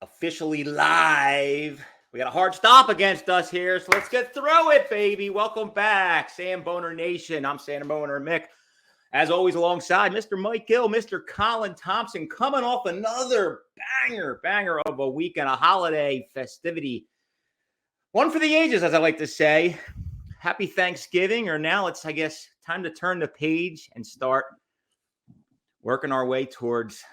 officially live. We got a hard stop against us here, so let's get through it, baby. Welcome back, Samboner Nation. I'm Samboner Mick. As always, alongside Mr. Mike Gill, Mr. Colin Thompson, coming off another banger of a weekend, a holiday festivity. One for the ages, as I like to say. Happy Thanksgiving, or now it's, I guess, time to turn the page and start working our way towards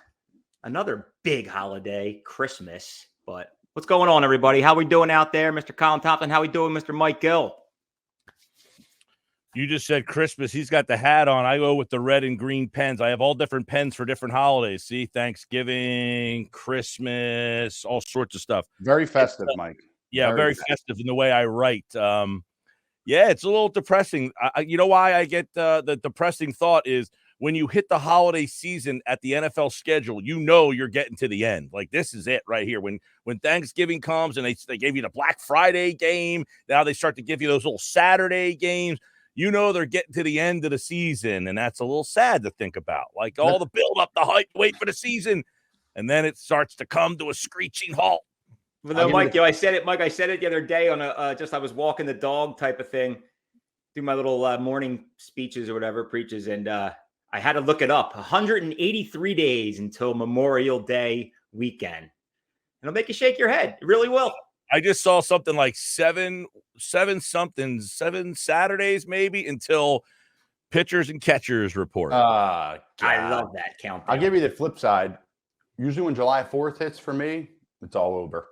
another big holiday, Christmas. But what's going on, everybody? How we doing out there, Mr. Colin Thompson? How we doing, Mr. Mike Gill? You just said Christmas. He's got the hat on. I go with the red and green pens. I have all different pens for different holidays. See, Thanksgiving, Christmas, all sorts of stuff. Very festive, Mike. Yeah, very festive in the way I write. Yeah, it's a little depressing. You know why I get the depressing thought is when you hit the holiday season at the NFL schedule, you know you're getting to the end. Like, this is it right here. When Thanksgiving comes and they gave you the Black Friday game, now they start to give you those little Saturday games. You know they're getting to the end of the season, and that's a little sad to think about. Like, all the build up, the hype, wait for the season, and then it starts to come to a screeching halt. Well, no, Mike, I said it, Mike. I said it the other day on I was walking the dog type of thing, do my little morning speeches or whatever, preaches, and I had to look it up. 183 days until Memorial Day weekend. It'll make you shake your head. It really will. I just saw something like seven Saturdays maybe until pitchers and catchers report. I love that countdown. I'll give you the flip side. Usually when July 4th hits for me, it's all over.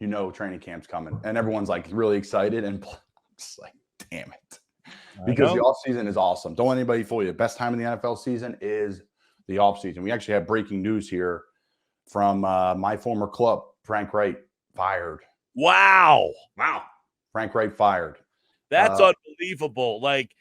You know training camp's coming. And everyone's like really excited. And I'm just like, damn it. Because the offseason is awesome. Don't let anybody fool you. The best time in the NFL season is the offseason. We actually have breaking news here from my former club, Frank Wright, fired. Wow. Frank Wright fired. That's unbelievable. Like,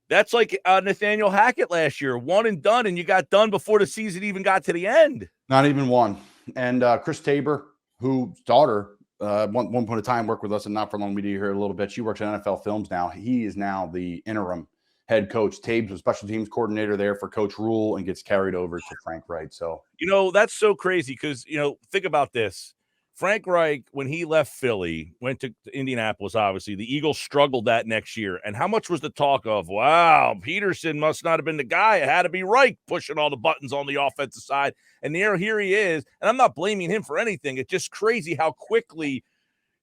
that's like Nathaniel Hackett last year, one and done, and you got done before the season even got to the end. Not even one. And Chris Tabor, whose daughter one point of time worked with us and not for long, we do hear a little bit. She works at NFL Films now. He is now the interim head coach. Tabes was special teams coordinator there for Coach Rule and gets carried over to Frank Wright. So, that's so crazy because, think about this. Frank Reich, when he left Philly, went to Indianapolis, obviously. The Eagles struggled that next year. And how much was the talk of, wow, Peterson must not have been the guy. It had to be Reich pushing all the buttons on the offensive side. And here he is. And I'm not blaming him for anything. It's just crazy how quickly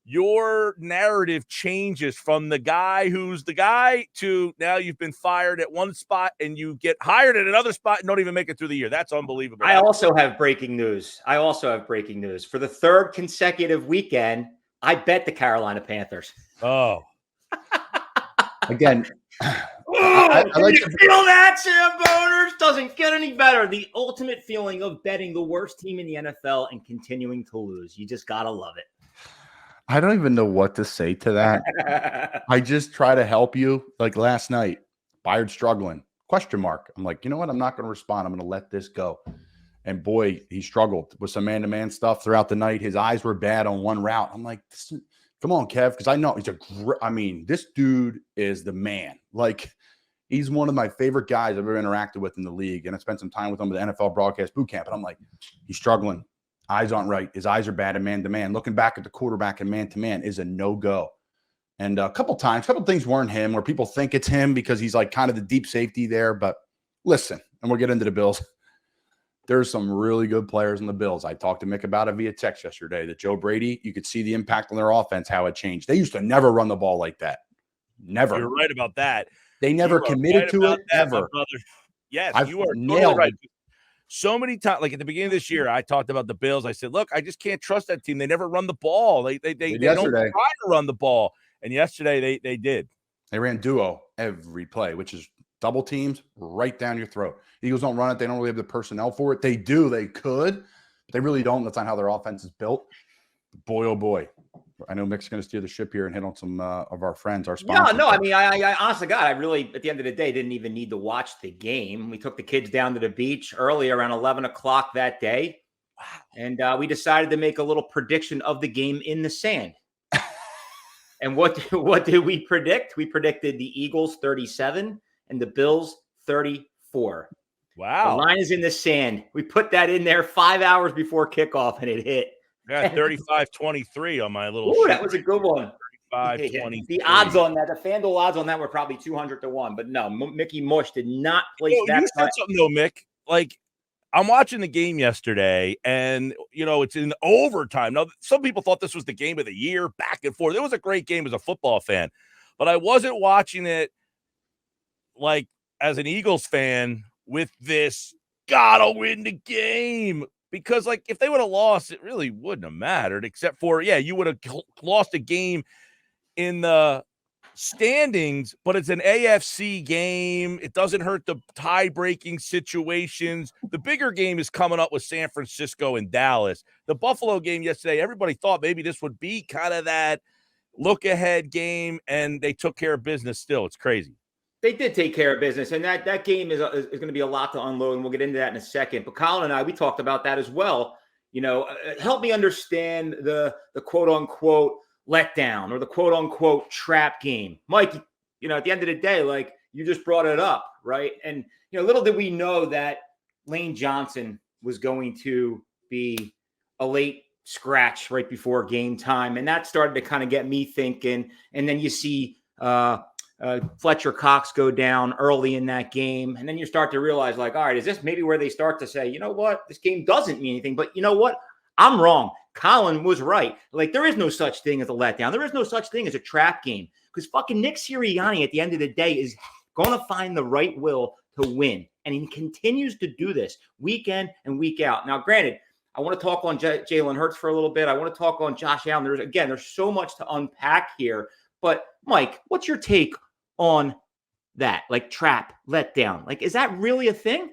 your narrative changes from the guy who's the guy to now you've been fired at one spot and you get hired at another spot and don't even make it through the year. That's unbelievable. I also have breaking news. For the third consecutive weekend, I bet the Carolina Panthers. Oh. Again, I like to feel that, Sam Boners. Doesn't get any better. The ultimate feeling of betting the worst team in the NFL and continuing to lose. You just got to love it. I don't even know what to say to that. I just try to help you. Like last night, Bayard struggling, question mark. I'm like, you know what? I'm not going to respond. I'm going to let this go. And boy, he struggled with some man-to-man stuff throughout the night. His eyes were bad on one route. I'm like, come on, Kev, because I know he's this dude is the man. Like, he's one of my favorite guys I've ever interacted with in the league. And I spent some time with him at the NFL broadcast boot camp. And I'm like, he's struggling. Eyes aren't right. His eyes are bad in man-to-man. Looking back at the quarterback in man-to-man is a no-go. And a couple things weren't him where people think it's him because he's like kind of the deep safety there. But listen, and we'll get into the Bills. There's some really good players in the Bills. I talked to Mick about it via text yesterday that Joe Brady, you could see the impact on their offense, how it changed. They used to never run the ball like that. Never. You're right about that. They never committed to it ever. Yes, you are totally right. So many times, like at the beginning of this year, I talked about the Bills. I said, look, I just can't trust that team. They never run the ball. They don't try to run the ball. And yesterday they did. They ran duo every play, which is double teams right down your throat. Eagles don't run it. They don't really have the personnel for it. They do. They could. But they really don't. That's not how their offense is built. Boy, oh boy. I know Mick's going to steer the ship here and hit on some of our friends, our sponsors. No. I mean, I honestly, God, I really, at the end of the day, didn't even need to watch the game. We took the kids down to the beach early around 11 o'clock that day. And we decided to make a little prediction of the game in the sand. And what did we predict? We predicted the Eagles 37 and the Bills 34. Wow. The line is in the sand. We put that in there 5 hours before kickoff, and it hit. Yeah, 35-23 on my little Ooh, sheet. that was a good one. 35-23. The odds on that, the FanDuel odds on that were probably 200-1. But no, Mickey Mush did not place that. You said something though, Mick. Like, I'm watching the game yesterday, and it's in overtime. Now, some people thought this was the game of the year, back and forth. It was a great game as a football fan, but I wasn't watching it like as an Eagles fan with this gotta win the game. Because, like, if they would have lost, it really wouldn't have mattered, except for, you would have lost a game in the standings, but it's an AFC game. It doesn't hurt the tie-breaking situations. The bigger game is coming up with San Francisco and Dallas. The Buffalo game yesterday, everybody thought maybe this would be kind of that look-ahead game, and they took care of business still. It's crazy. They did take care of business, and that game is going to be a lot to unload, and we'll get into that in a second. But Colin and I, we talked about that as well. Help me understand the quote-unquote letdown or the quote-unquote trap game. Mike, at the end of the day, like, you just brought it up, right? And, little did we know that Lane Johnson was going to be a late scratch right before game time, and that started to kind of get me thinking. And then you see Fletcher Cox go down early in that game. And then you start to realize, like, all right, is this maybe where they start to say, you know what, this game doesn't mean anything, but you know what? I'm wrong. Colin was right. Like, there is no such thing as a letdown. There is no such thing as a trap game, because fucking Nick Sirianni at the end of the day is going to find the right will to win. And he continues to do this week in and week out. Now, granted, I want to talk on Jalen Hurts for a little bit. I want to talk on Josh Allen. There's so much to unpack here. But Mike, what's your take on that? Like, trap, letdown. Like, is that really a thing?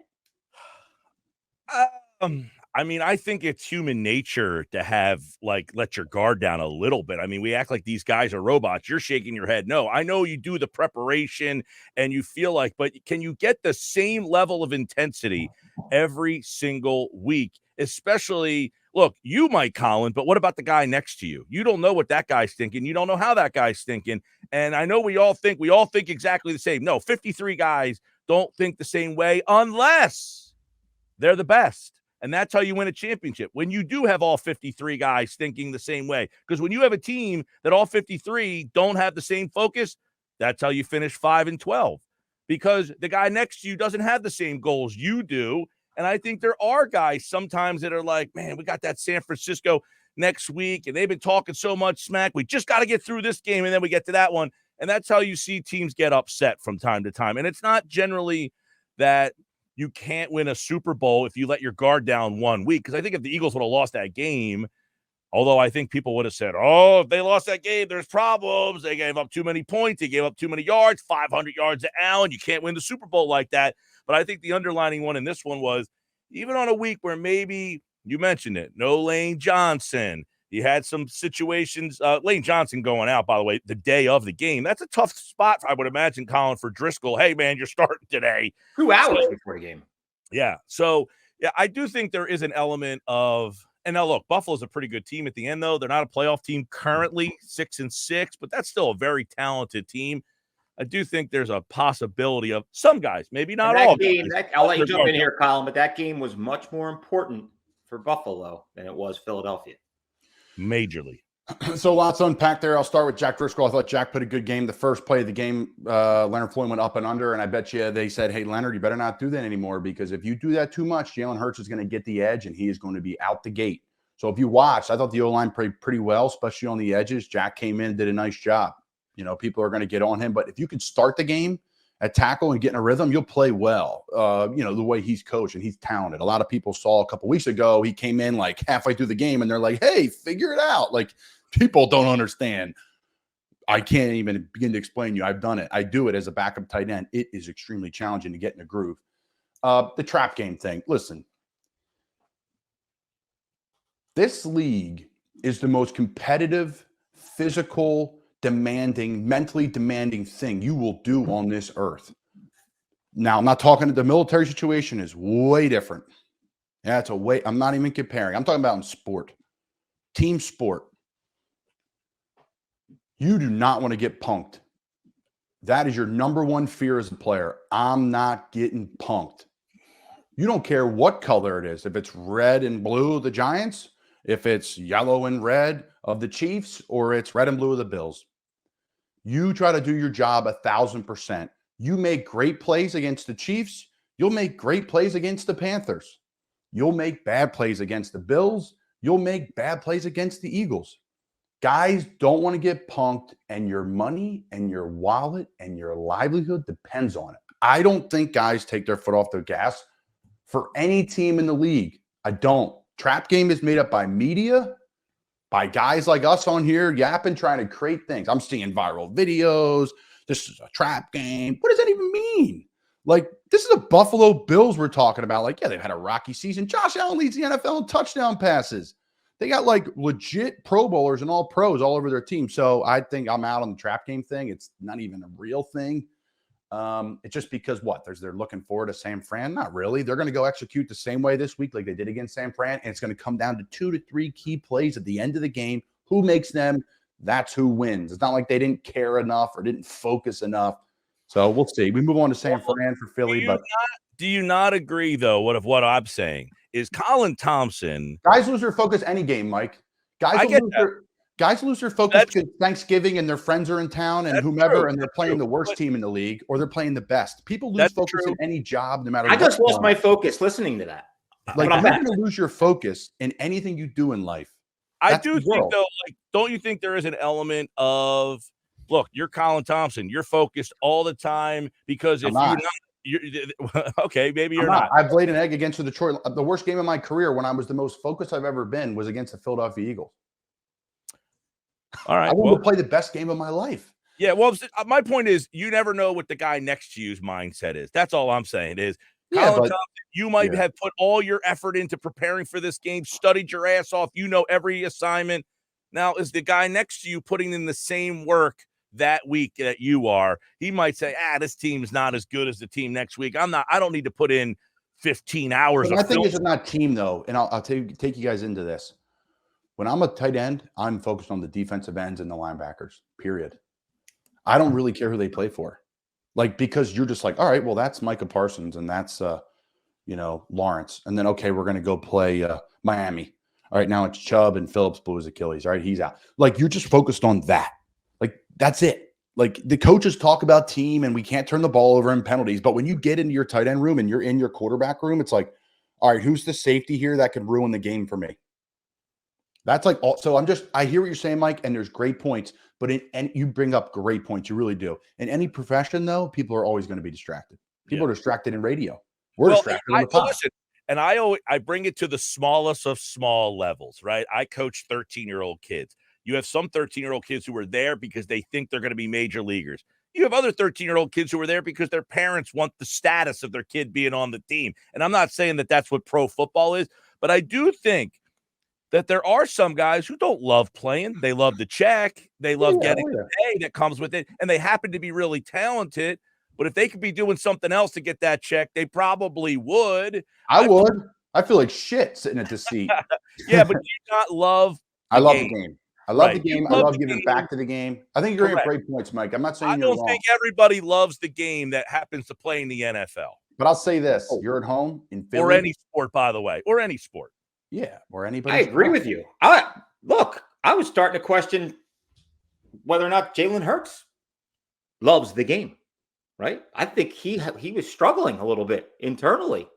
I mean, I think it's human nature to have, like, let your guard down a little bit. I mean, we act like these guys are robots. You're shaking your head. No, I know you do the preparation and you feel like, but can you get the same level of intensity every single week? Especially, look, you might, Colin, but what about the guy next to you? You don't know what that guy's thinking. You don't know how that guy's thinking. And I know we all think exactly the same. No, 53 guys don't think the same way unless they're the best. And that's how you win a championship, when you do have all 53 guys thinking the same way. Because when you have a team that all 53 don't have the same focus, that's how you finish 5-12. Because the guy next to you doesn't have the same goals you do. And I think there are guys sometimes that are like, man, we got that San Francisco next week, and they've been talking so much smack. We just got to get through this game, and then we get to that one. And that's how you see teams get upset from time to time. And it's not generally that you can't win a Super Bowl if you let your guard down 1 week. Because I think if the Eagles would have lost that game, although I think people would have said, oh, if they lost that game, there's problems. They gave up too many points. They gave up too many yards, 500 yards to Allen. You can't win the Super Bowl like that. But I think the underlining one in this one was, even on a week where maybe, you mentioned it, no Lane Johnson, you had some situations, Lane Johnson going out, by the way, the day of the game. That's a tough spot, I would imagine, Colin, for Driscoll. Hey, man, you're starting today. 2 hours before the game. Yeah. So, yeah, I do think there is an element of, and now look, Buffalo's a pretty good team at the end, though. They're not a playoff team currently, 6-6, but that's still a very talented team. I do think there's a possibility of some guys, maybe not all guys. I'll let you jump in here, Colin, but that game was much more important for Buffalo than it was Philadelphia. Majorly. So lots to unpack there. I'll start with Jack Driscoll. I thought Jack put a good game. The first play of the game, Leonard Floyd went up and under, and I bet you they said, hey, Leonard, you better not do that anymore, because if you do that too much, Jalen Hurts is going to get the edge, and he is going to be out the gate. So if you watch, I thought the O-line played pretty well, especially on the edges. Jack came in and did a nice job. People are going to get on him, but if you could start the game at tackle and get in a rhythm, you'll play well. The way he's coached, and he's talented. A lot of people saw a couple weeks ago, he came in like halfway through the game and they're like, hey, figure it out. Like, people don't understand. I can't even begin to explain to you. I've done it. I do it as a backup tight end. It is extremely challenging to get in a groove. The trap game thing. Listen, this league is the most competitive, physical, mentally demanding thing you will do on this earth. Now, I'm not talking, the military situation is way different. Yeah, I'm not even comparing. I'm talking about in sport, team sport. You do not want to get punked. That is your number one fear as a player. I'm not getting punked. You don't care what color it is. If it's red and blue, the Giants, if it's yellow and red of the Chiefs or it's red and blue of the Bills. You try to do your job 1,000%. You make great plays against the Chiefs. You'll make great plays against the Panthers. You'll make bad plays against the Bills. You'll make bad plays against the Eagles. Guys don't want to get punked, and your money and your wallet and your livelihood depends on it. I don't think guys take their foot off the gas for any team in the league. I don't. Trap game is made up by media, by guys like us on here yapping, trying to create things. I'm seeing viral videos. This is a trap game. What does that even mean? Like, this is the Buffalo Bills we're talking about. Like, yeah, they've had a rocky season. Josh Allen leads the NFL in touchdown passes. They got like legit Pro Bowlers and all pros all over their team. So I think I'm out on the trap game thing. It's not even a real thing. It's just because they're looking forward to San Fran? Not really. They're going to go execute the same way this week like they did against San Fran, and it's going to come down to 2 to 3 key plays at the end of the game. Who makes them? That's who wins. It's not like they didn't care enough or didn't focus enough. So we'll see. We move on to San Fran for Philly. Do you not agree, though, what I'm saying is Colin Thompson. Guys lose their focus any game, Mike. Guys lose their focus because Thanksgiving and their friends are in town and whomever, and they're playing the worst team in the league or they're playing the best. People lose focus in any job, no matter what. I just lost my focus listening to that. Like, you're going to lose your focus in anything you do in life. I do think, though, like, don't you think there is an element of, look, you're Colin Thompson. You're focused all the time because if okay, maybe you're not. I played an egg against the Detroit. The worst game of my career when I was the most focused I've ever been was against the Philadelphia Eagles. All right. I wanted to play the best game of my life. Yeah. Well, my point is you never know what the guy next to you's mindset is. That's all I'm saying is Colin Thompson, you might have put all your effort into preparing for this game, studied your ass off. You know every assignment. Now, is the guy next to you putting in the same work that week that you are? He might say, this team's not as good as the team next week. I don't need to put in 15 hours. I think it's not team, though. And I'll take you guys into this. When I'm a tight end, I'm focused on the defensive ends and the linebackers, period. I don't really care who they play for. Like, because you're just like, all right, well, that's Micah Parsons and that's, Lawrence. And then, okay, we're going to go play Miami. All right, now it's Chubb and Phillips blew his Achilles. All right, he's out. Like, you're just focused on that. Like, that's it. Like, the coaches talk about team and we can't turn the ball over and penalties. But when you get into your tight end room and you're in your quarterback room, it's like, all right, who's the safety here that could ruin the game for me? That's like, so I hear what you're saying, Mike, and there's great points, but and you bring up great points. You really do. In any profession, though, people are always going to be distracted. People are distracted in radio. We're distracted in the pod. Listen, and I bring it to the smallest of small levels, right? I coach 13-year-old kids. You have some 13-year-old kids who are there because they think they're going to be major leaguers. You have other 13-year-old kids who are there because their parents want the status of their kid being on the team. And I'm not saying that that's what pro football is, but I do think that there are some guys who don't love playing. They love the check. They love getting the pay that comes with it. And they happen to be really talented. But if they could be doing something else to get that check, they probably would. I would. I feel like shit sitting at the seat. Yeah, but do you not love I love the game. I love the game. I love giving back to the game. I think you're bringing great points, Mike. I'm not saying you're wrong. I don't think everybody loves the game that happens to play in the NFL. But I'll say this. You're at home in Philly. Or any sport, by the way. Or any sport. Yeah, or anybody. I agree with you. I was starting to question whether or not Jalen Hurts loves the game, right? I think he was struggling a little bit internally.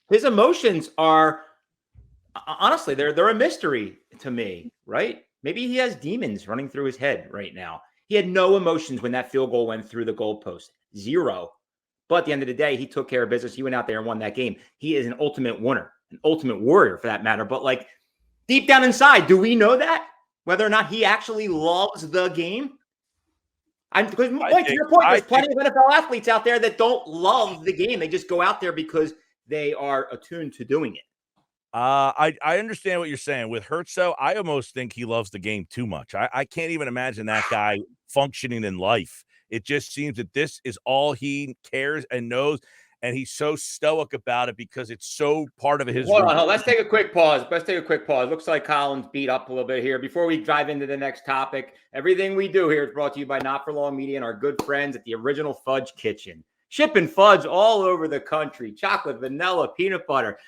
His emotions are, honestly, they're a mystery to me, right? Maybe he has demons running through his head right now. He had no emotions when that field goal went through the goalpost. Zero. But at the end of the day, he took care of business. He went out there and won that game. He is an ultimate winner. An ultimate warrior for that matter. But like deep down inside, do we know that? Whether or not he actually loves the game? Because Mike, to your point, there's plenty of NFL athletes out there that don't love the game. They just go out there because they are attuned to doing it. I understand what you're saying. With Hurts, though, I almost think he loves the game too much. I can't even imagine that guy functioning in life. It just seems that this is all he cares and knows. And he's so stoic about it because it's so part of his. Hold on, let's take a quick pause. Looks like Colin's beat up a little bit here. Before we dive into the next topic, everything we do here is brought to you by Not For Long Media and our good friends at the Original Fudge Kitchen. Shipping fudge all over the country. Chocolate, vanilla, peanut butter.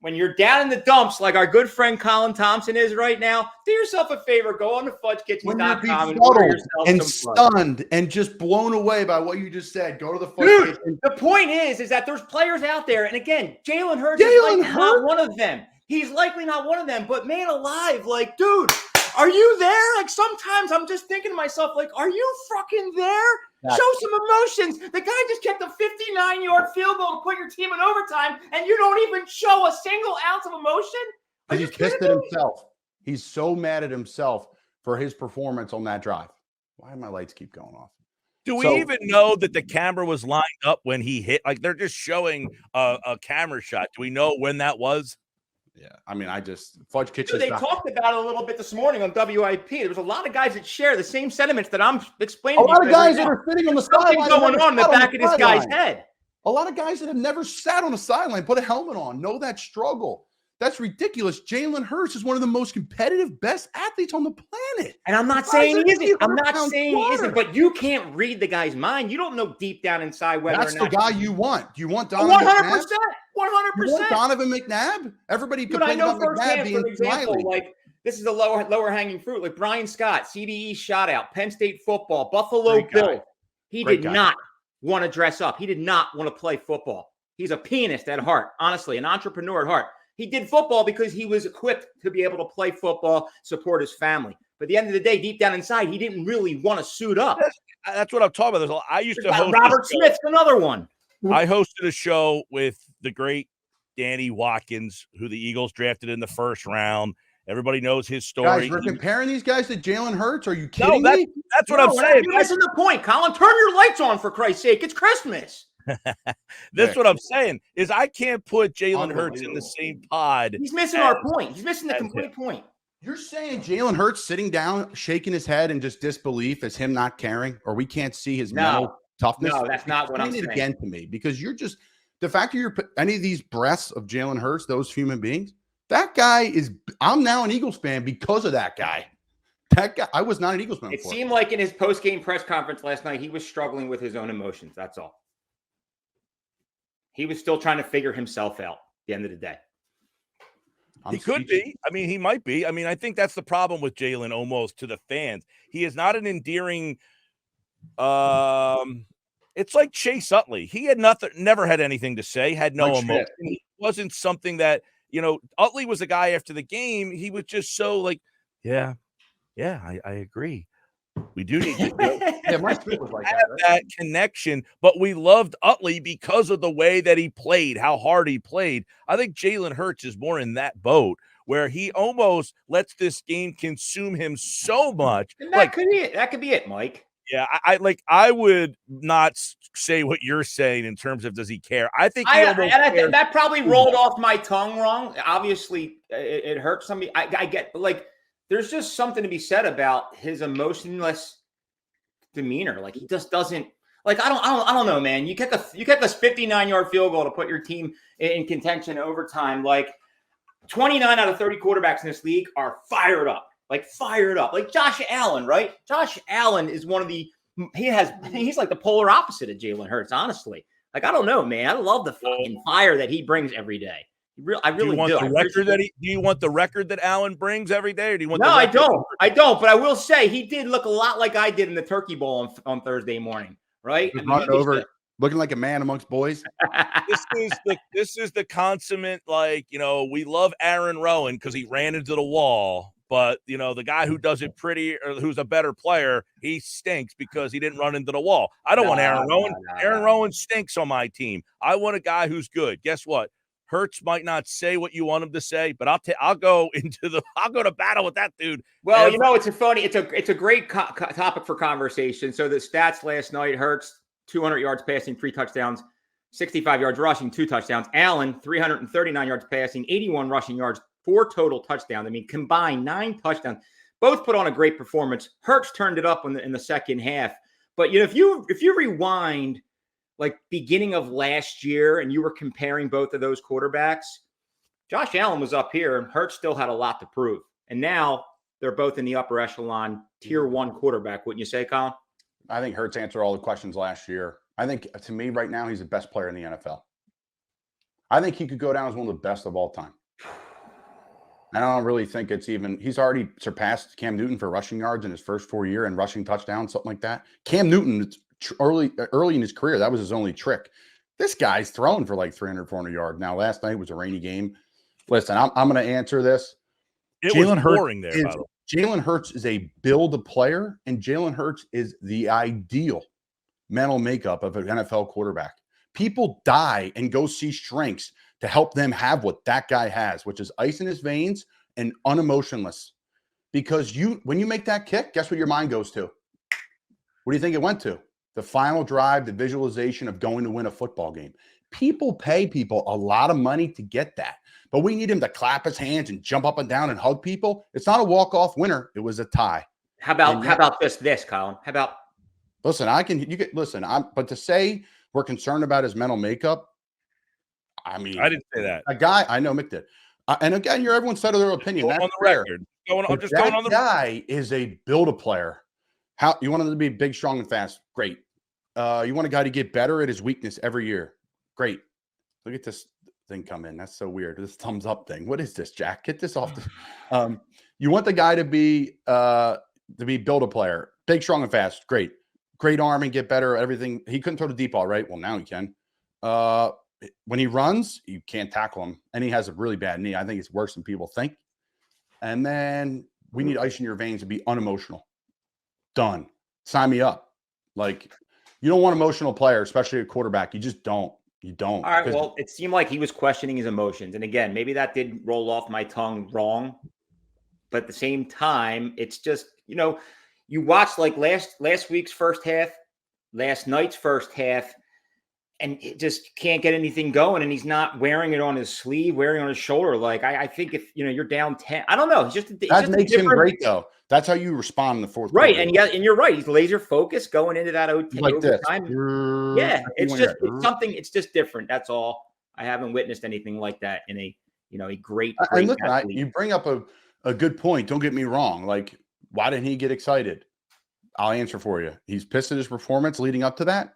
when you're down in the dumps like our good friend Colin Thompson is right now, do yourself a favor. Go on to fudgekitchen.com and order yourself and some fudge. stunned and just blown away by what you just said. Go to the Fudge Dude, Kitchen. the point is that there's players out there, and again, Jalen Hurts is likely not one of them. He's likely not one of them, but man alive, like, dude, are you there? Like, sometimes I'm just thinking to myself, like, are you fucking there? Show some emotions. The guy just kicked a 59-yard field goal to put your team in overtime, and you don't even show a single ounce of emotion? Are you He's pissed kidding at me? himself. He's so mad at himself for his performance on that drive. Why do my lights keep going off? Do we even know that the camera was lined up when he hit? Like, they're just showing a camera shot. Do we know when that was? Yeah, I mean, Fudge Kitchen. They talked about it a little bit this morning on WIP. There was a lot of guys that share the same sentiments that I'm explaining. A lot of guys that are sitting on the sideline. Something going on in the back of this guy's head. A lot of guys that have never sat on a sideline, put a helmet on, know that struggle. That's ridiculous. Jalen Hurts is one of the most competitive, best athletes on the planet. And I'm not saying he isn't. I'm not saying he isn't, but you can't read the guy's mind. You don't know deep down inside whether that's or not the guy you want. Do you want Donovan 100%. McNabb? 100%. You want Donovan McNabb? Everybody complains about McNabb being example, like this is the lower hanging fruit. Like Brian Scott, CBE shot out, Penn State football, Buffalo Bill. He did not want to dress up. He did not want to play football. He's a pianist at heart, honestly, an entrepreneur at heart. He did football because he was equipped to be able to play football, support his family. But at the end of the day, deep down inside, he didn't really want to suit up. That's what I'm talking about. I used to host Robert Smith's another one. I hosted a show with the great Danny Watkins, who the Eagles drafted in the first round. Everybody knows his story. Guys, we're comparing these guys to Jalen Hurts. Are you kidding me? That's what I'm saying. You're missing the point, Colin. Turn your lights on, for Christ's sake. It's Christmas. That's what I'm saying is I can't put Jalen Hurts in the same pod. He's missing our point. He's missing the complete point. You're saying Jalen Hurts sitting down, shaking his head, and just disbelief as him not caring, or we can't see his mental toughness? No, that's not what I'm saying. Explain it again to me, because you're just the fact that you're any of these breaths of Jalen Hurts, those human beings. That guy is. I'm now an Eagles fan because of that guy. That guy. I was not an Eagles fan. It seemed like in his post-game press conference last night, he was struggling with his own emotions. That's all. He was still trying to figure himself out at the end of the day. He could be. I mean, he might be. I mean, I think that's the problem with Jalen almost to the fans. He is not an endearing. It's like Chase Utley. He had never had anything to say, had no emotion. It wasn't something that, Utley was a guy after the game. He was just so like, yeah, I agree. We do need to have that connection, but we loved Utley because of the way that he played, how hard he played. I think Jalen Hurts is more in that boat where he almost lets this game consume him so much. And that could be it. That could be it, Mike. Yeah, I would not say what you're saying in terms of does he care. I think that probably rolled off my tongue wrong. Obviously, it hurts somebody. I get, but like. There's just something to be said about his emotionless demeanor. Like he just doesn't like. I don't know, man. You kick this 59-yard field goal to put your team in contention overtime. Like 29 out of 30 quarterbacks in this league are fired up. Like Josh Allen, right? Josh Allen is one of the. He's like the polar opposite of Jalen Hurts. Honestly, like I don't know, man. I love the fucking fire that he brings every day. I really do. Do you want the record that Allen brings every day, or do you want? No, I don't. But I will say he did look a lot like I did in the Turkey Bowl on Thursday morning, right? Looking like a man amongst boys. This is the consummate, like, we love Aaron Rowan because he ran into the wall, but the guy who does it pretty or who's a better player, he stinks because he didn't run into the wall. I don't want Aaron Rowan. Aaron Rowan stinks on my team. I want a guy who's good. Guess what? Hurts might not say what you want him to say, but I'll go to battle with that dude. Well, it's a great topic for conversation. So the stats last night: Hurts 200 yards passing, 3 touchdowns, 65 yards rushing, 2 touchdowns. Allen 339 yards passing, 81 rushing yards, 4 total touchdowns. I mean, combined 9 touchdowns. Both put on a great performance. Hurts turned it up in the second half, but if you rewind. Like beginning of last year, and you were comparing both of those quarterbacks, Josh Allen was up here, and Hurts still had a lot to prove. And now they're both in the upper echelon, tier 1 quarterback. Wouldn't you say, Colin? I think Hurts answered all the questions last year. I think, to me, right now, he's the best player in the NFL. I think he could go down as one of the best of all time. I don't really think it's even – he's already surpassed Cam Newton for rushing yards in his first 4 years and rushing touchdowns, something like that. Cam Newton, early in his career, that was his only trick. This guy's throwing for like 300, 400 yards. Now, last night was a rainy game. Listen, I'm going to answer this. It was boring there, by the way. Jalen Hurts is a build player, and Jalen Hurts is the ideal mental makeup of an NFL quarterback. People die and go see strengths to help them have what that guy has, which is ice in his veins and unemotionless. Because when you make that kick, guess what your mind goes to? What do you think it went to? The final drive, the visualization of going to win a football game. People pay people a lot of money to get that. But we need him to clap his hands and jump up and down and hug people. It's not a walk-off winner. It was a tie. How about just this, Colin? How about listen, but to say we're concerned about his mental makeup, I mean, I didn't say that. A guy, I know Mick did. And again, everyone said their opinion. That's on the record. That guy is a build-a-player. How you want him to be big, strong, and fast? Great. You want a guy to get better at his weakness every year? Great. Look at this thing come in. That's so weird. This thumbs up thing. What is this, Jack? Get this off. You want the guy to be build-a-player, big, strong, and fast. Great. Great arm and get better at everything. He couldn't throw the deep ball, right? Well, now he can. When he runs, you can't tackle him. And he has a really bad knee. I think it's worse than people think. And then we need ice in your veins to be unemotional. Done. Sign me up. Like, you don't want emotional player, especially a quarterback. You just don't. You don't. All right. Well, it seemed like he was questioning his emotions. And again, maybe that did roll off my tongue wrong. But at the same time, it's just, you watch like last week's first half, last night's first half, and it just can't get anything going. And he's not wearing it on his sleeve, wearing it on his shoulder. Like, I think if, you're down 10, I don't know. That makes him great, though. That's how you respond in the fourth quarter. Right. And you're right. He's laser focused going into that overtime. Yeah. It's just different. That's all. I haven't witnessed anything like that in a great look, you bring up a good point. Don't get me wrong. Like, why didn't he get excited? I'll answer for you. He's pissed at his performance leading up to that.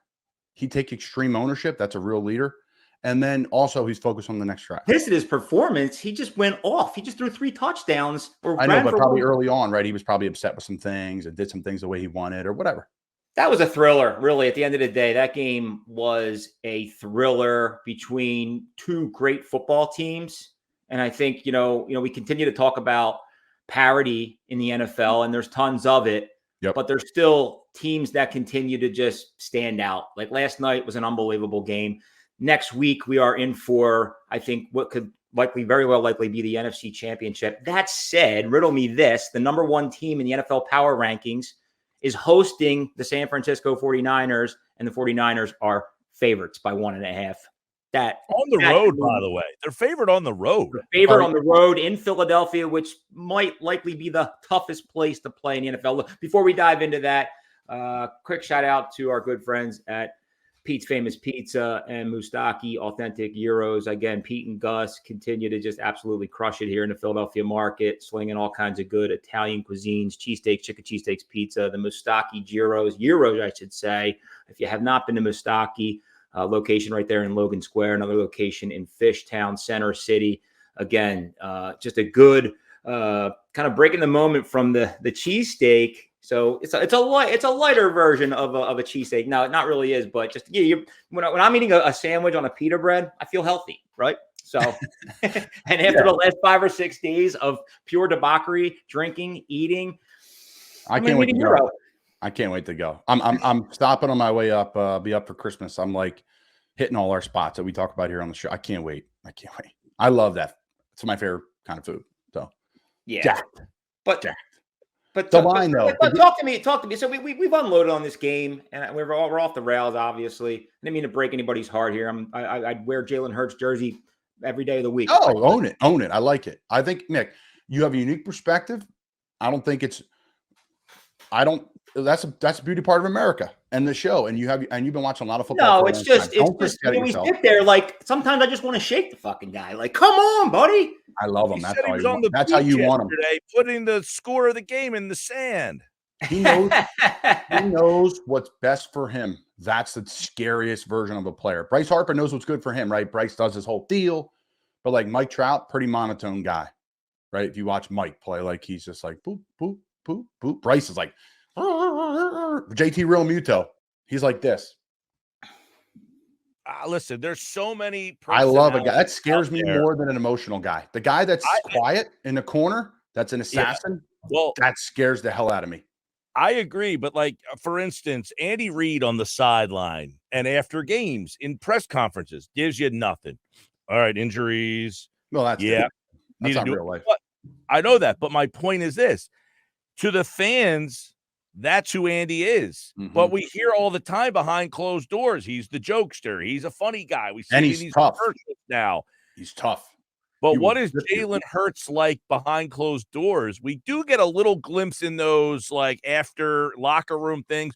He take extreme ownership. That's a real leader. And then also he's focused on the next drive. Pissed at his performance. He just went off. He just threw 3 touchdowns. I know, but probably early on, right? He was probably upset with some things and did some things the way he wanted or whatever. That was a thriller, really. At the end of the day, that game was a thriller between 2 great football teams. And I think, we continue to talk about parity in the NFL, and there's tons of it. Yep. But there's still teams that continue to just stand out. Like last night was an unbelievable game. Next week, we are in for, I think, what could very well likely be the NFC Championship. That said, riddle me this, the number 1 team in the NFL power rankings is hosting the San Francisco 49ers, and the 49ers are favorites by 1.5. That on the road, by the way, they're favored on the road. On the road in Philadelphia, which might likely be the toughest place to play in the NFL. Look, before we dive into that, quick shout out to our good friends at Pete's Famous Pizza and Mustaki Authentic Gyros. Again, Pete and Gus continue to just absolutely crush it here in the Philadelphia market, slinging all kinds of good Italian cuisines, cheesesteaks, chicken cheesesteaks, pizza, the Mustaki gyros, I should say. If you have not been to Mustaki, location right there in Logan Square, another location in Fishtown, Center City. Again, just a good kind of breaking the moment from the cheesesteak. So it's a lighter version of a cheesesteak. Now, it not really is, but just when I'm eating a sandwich on a pita bread, I feel healthy, right? So, and after the last 5 or 6 days of pure debauchery, drinking, eating, I can't wait to go. I can't wait to go. I'm stopping on my way up. Be up for Christmas. I'm like hitting all our spots that we talk about here on the show. I can't wait. I love that. It's my favorite kind of food. So yeah, jacked. But the line though. But talk to me. So we've unloaded on this game, and we're off the rails. Obviously, I didn't mean to break anybody's heart here. I'd wear Jalen Hurts jersey every day of the week. Oh, own it. I like it. I think Mick, you have a unique perspective. That's a beauty part of America and the show. And you've been watching a lot of football. No, it's just when we sit there, like sometimes I just want to shake the fucking guy. Like, come on, buddy. I love him. That's how you want him. Putting the score of the game in the sand. He knows he knows what's best for him. That's the scariest version of a player. Bryce Harper knows what's good for him, right? Bryce does his whole deal. But like Mike Trout, pretty monotone guy, right? If you watch Mike play, like he's just like boop, boop, boop, boop. Bryce is like JT Real Muto. He's like this. Listen, there's so many. I love a guy that scares me more than an emotional guy. The guy that's quiet in the corner, that's an assassin. Yeah. Well, that scares the hell out of me. I agree, but like for instance, Andy Reid on the sideline and after games in press conferences gives you nothing. All right, injuries. Well, that's not real life. I know that, but my point is this: to the fans, that's who Andy is. Mm-hmm. But we hear all the time behind closed doors, he's the jokester. He's a funny guy. We see and in he's these tough now. He's tough. But what is Jalen Hurts like behind closed doors? We do get a little glimpse in those like after locker room things.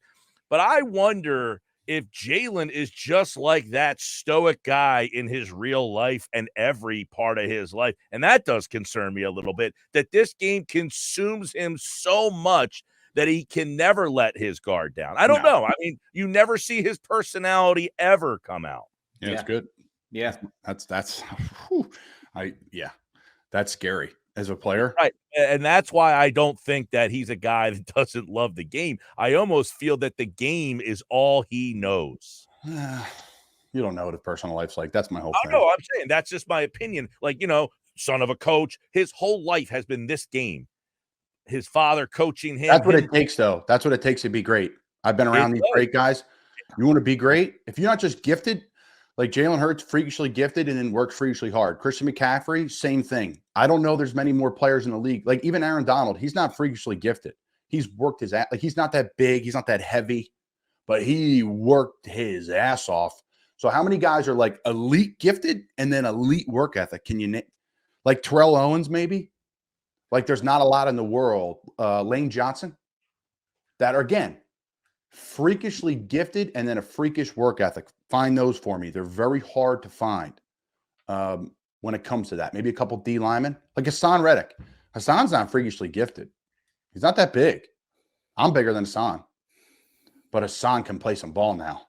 But I wonder if Jalen is just like that stoic guy in his real life and every part of his life. And that does concern me a little bit, that this game consumes him so much that he can never let his guard down. I don't know. I mean, you never see his personality ever come out. Yeah, it's good. Yeah. That's that's scary as a player. Right. And that's why I don't think that he's a guy that doesn't love the game. I almost feel that the game is all he knows. You don't know what his personal life's like. That's my whole thing. No, I'm saying that's just my opinion. Like, son of a coach, his whole life has been this game. His father coaching him. That's what it takes, though. That's what it takes to be great. I've been around these great guys. You want to be great? If you're not just gifted, like Jalen Hurts, freakishly gifted and then works freakishly hard. Christian McCaffrey, same thing. I don't know there's many more players in the league. Like even Aaron Donald, he's not freakishly gifted. He's worked his ass. Like he's not that big. He's not that heavy, but he worked his ass off. So how many guys are like elite gifted and then elite work ethic? Can you name like Terrell Owens maybe? Like there's not a lot in the world. Lane Johnson that are, again, freakishly gifted and then a freakish work ethic. Find those for me. They're very hard to find when it comes to that. Maybe a couple D linemen like Hassan Reddick. Hassan's not freakishly gifted. He's not that big. I'm bigger than Hassan, but Hassan can play some ball now.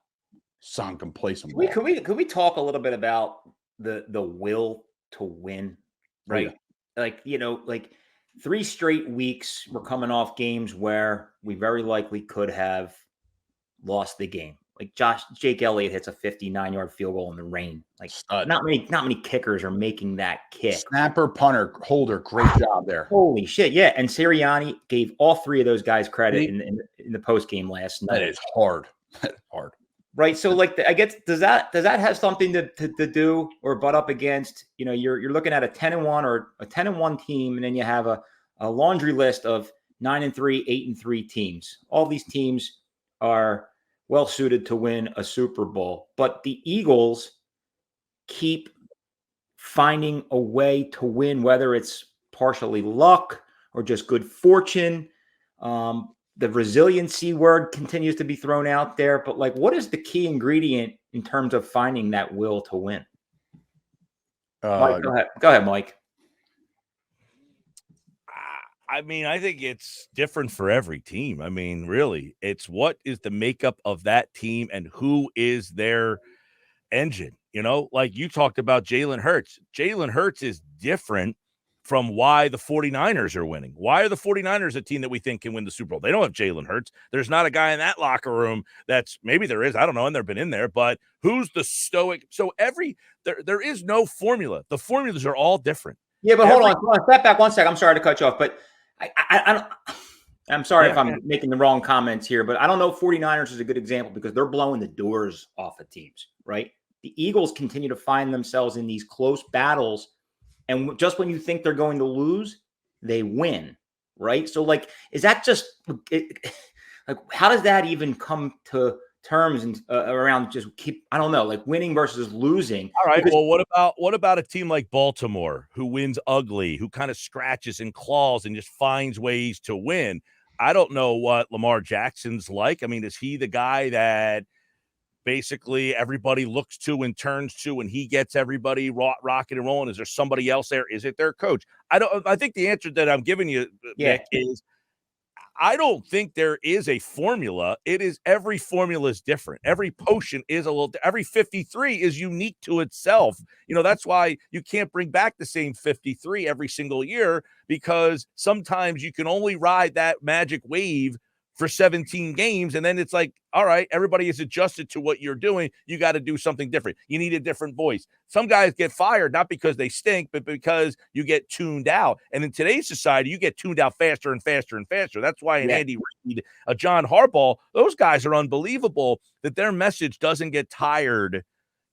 Hassan can play some ball. Could we talk a little bit about the will to win? Right. Oh, yeah. Like 3 straight weeks, we're coming off games where we very likely could have lost the game. Like Jake Elliott hits a 59-yard field goal in the rain. Like not many kickers are making that kick. Snapper, punter, holder, great job there. Holy shit, yeah. And Sirianni gave all 3 of those guys credit in the post game last night. That is hard. That is hard. Right. So like I guess does that have something to do or butt up against, you're looking at a 10-1 or a 10-1 team, and then you have a laundry list of 9-3, 8-3 teams. All these teams are well suited to win a Super Bowl, but the Eagles keep finding a way to win, whether it's partially luck or just good fortune. The resiliency word continues to be thrown out there, but like, what is the key ingredient in terms of finding that will to win? Mike, go ahead, Mike. I mean, I think it's different for every team. I mean, really, it's what is the makeup of that team and who is their engine. Like you talked about Jalen Hurts. Jalen Hurts is different from why the 49ers are winning. Why are the 49ers a team that we think can win the Super Bowl? They don't have Jalen Hurts. There's not a guy in that locker room maybe there is. I don't know. And they've been in there, but who's the stoic? So there is no formula. The formulas are all different. Yeah, but hold on. Step back 1 second. I'm sorry to cut you off, but I'm sorry if I'm making the wrong comments here, but I don't know if 49ers is a good example because they're blowing the doors off of teams, right? The Eagles continue to find themselves in these close battles, and just when you think they're going to lose, they win, right? So, like, is that just like how does that even come to terms and around just I don't know, like winning versus losing? All right. Well, what about a team like Baltimore who wins ugly, who kind of scratches and claws and just finds ways to win? I don't know what Lamar Jackson's like. I mean, is he the guy that basically everybody looks to and turns to, and he gets everybody rocking and rolling? Is there somebody else there? Is it their coach? I think the answer that I'm giving you, Mick, is I don't think there is a formula. It is every formula is different. Every potion is every 53 is unique to itself. That's why you can't bring back the same 53 every single year, because sometimes you can only ride that magic wave for 17 games. And then it's like, all right, everybody is adjusted to what you're doing. You got to do something different. You need a different voice. Some guys get fired, not because they stink, but because you get tuned out. And in today's society, you get tuned out faster and faster and faster. That's why Andy Reid, John Harbaugh, those guys are unbelievable that their message doesn't get tired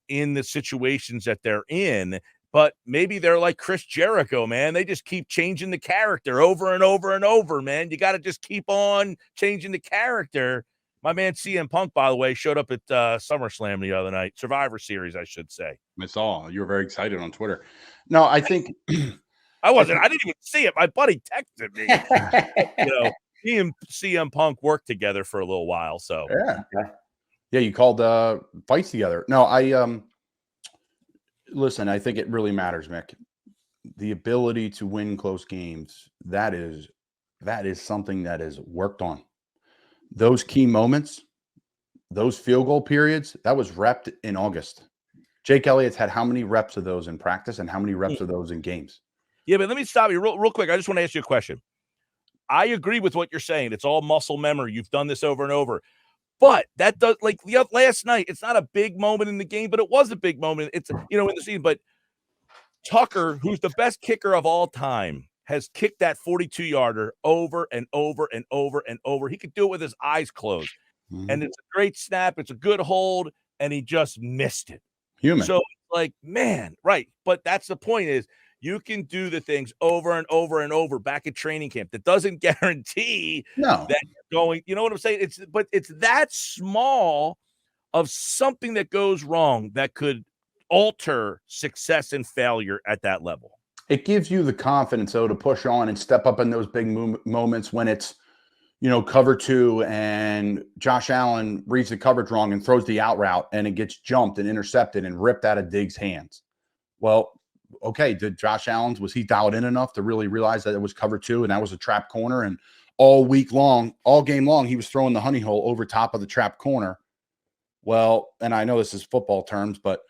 in the situations that they're in. But maybe they're like Chris Jericho, man. They just keep changing the character over and over and over, man. You got to just keep on changing the character. My man CM Punk, by the way, showed up at SummerSlam the other night. Survivor Series, I should say. I saw. You were very excited on Twitter. No, I think I wasn't. I didn't even see it. My buddy texted me. He and CM Punk worked together for a little while. So yeah, you called fights together. No, listen, I think it really matters, Mick. The ability to win close games, that is something that is worked on. Those key moments, those field goal periods, that was repped in August. Jake Elliott's had how many reps of those in practice and how many reps of those in games? Yeah, but let me stop you real quick. I just want to ask you a question. I agree with what you're saying. It's all muscle memory. You've done this over and over. But that does, like last night, it's not a big moment in the game, but it was a big moment. It's, in the season. But Tucker, who's the best kicker of all time, has kicked that 42-yarder over and over and over and over. He could do it with his eyes closed. And it's a great snap. It's a good hold. And he just missed it. Human. So, like, man, right. But that's the point is, you can do the things over and over and over back at training camp. That doesn't guarantee that you're going, you know what I'm saying? It's that small of something that goes wrong that could alter success and failure at that level. It gives you the confidence, though, to push on and step up in those big moments when it's, cover two and Josh Allen reads the coverage wrong and throws the out route and it gets jumped and intercepted and ripped out of Diggs' hands. Well, okay, did Josh Allen, was he dialed in enough to really realize that it was cover two and that was a trap corner? And all game long, he was throwing the honey hole over top of the trap corner. Well, and I know this is football terms, but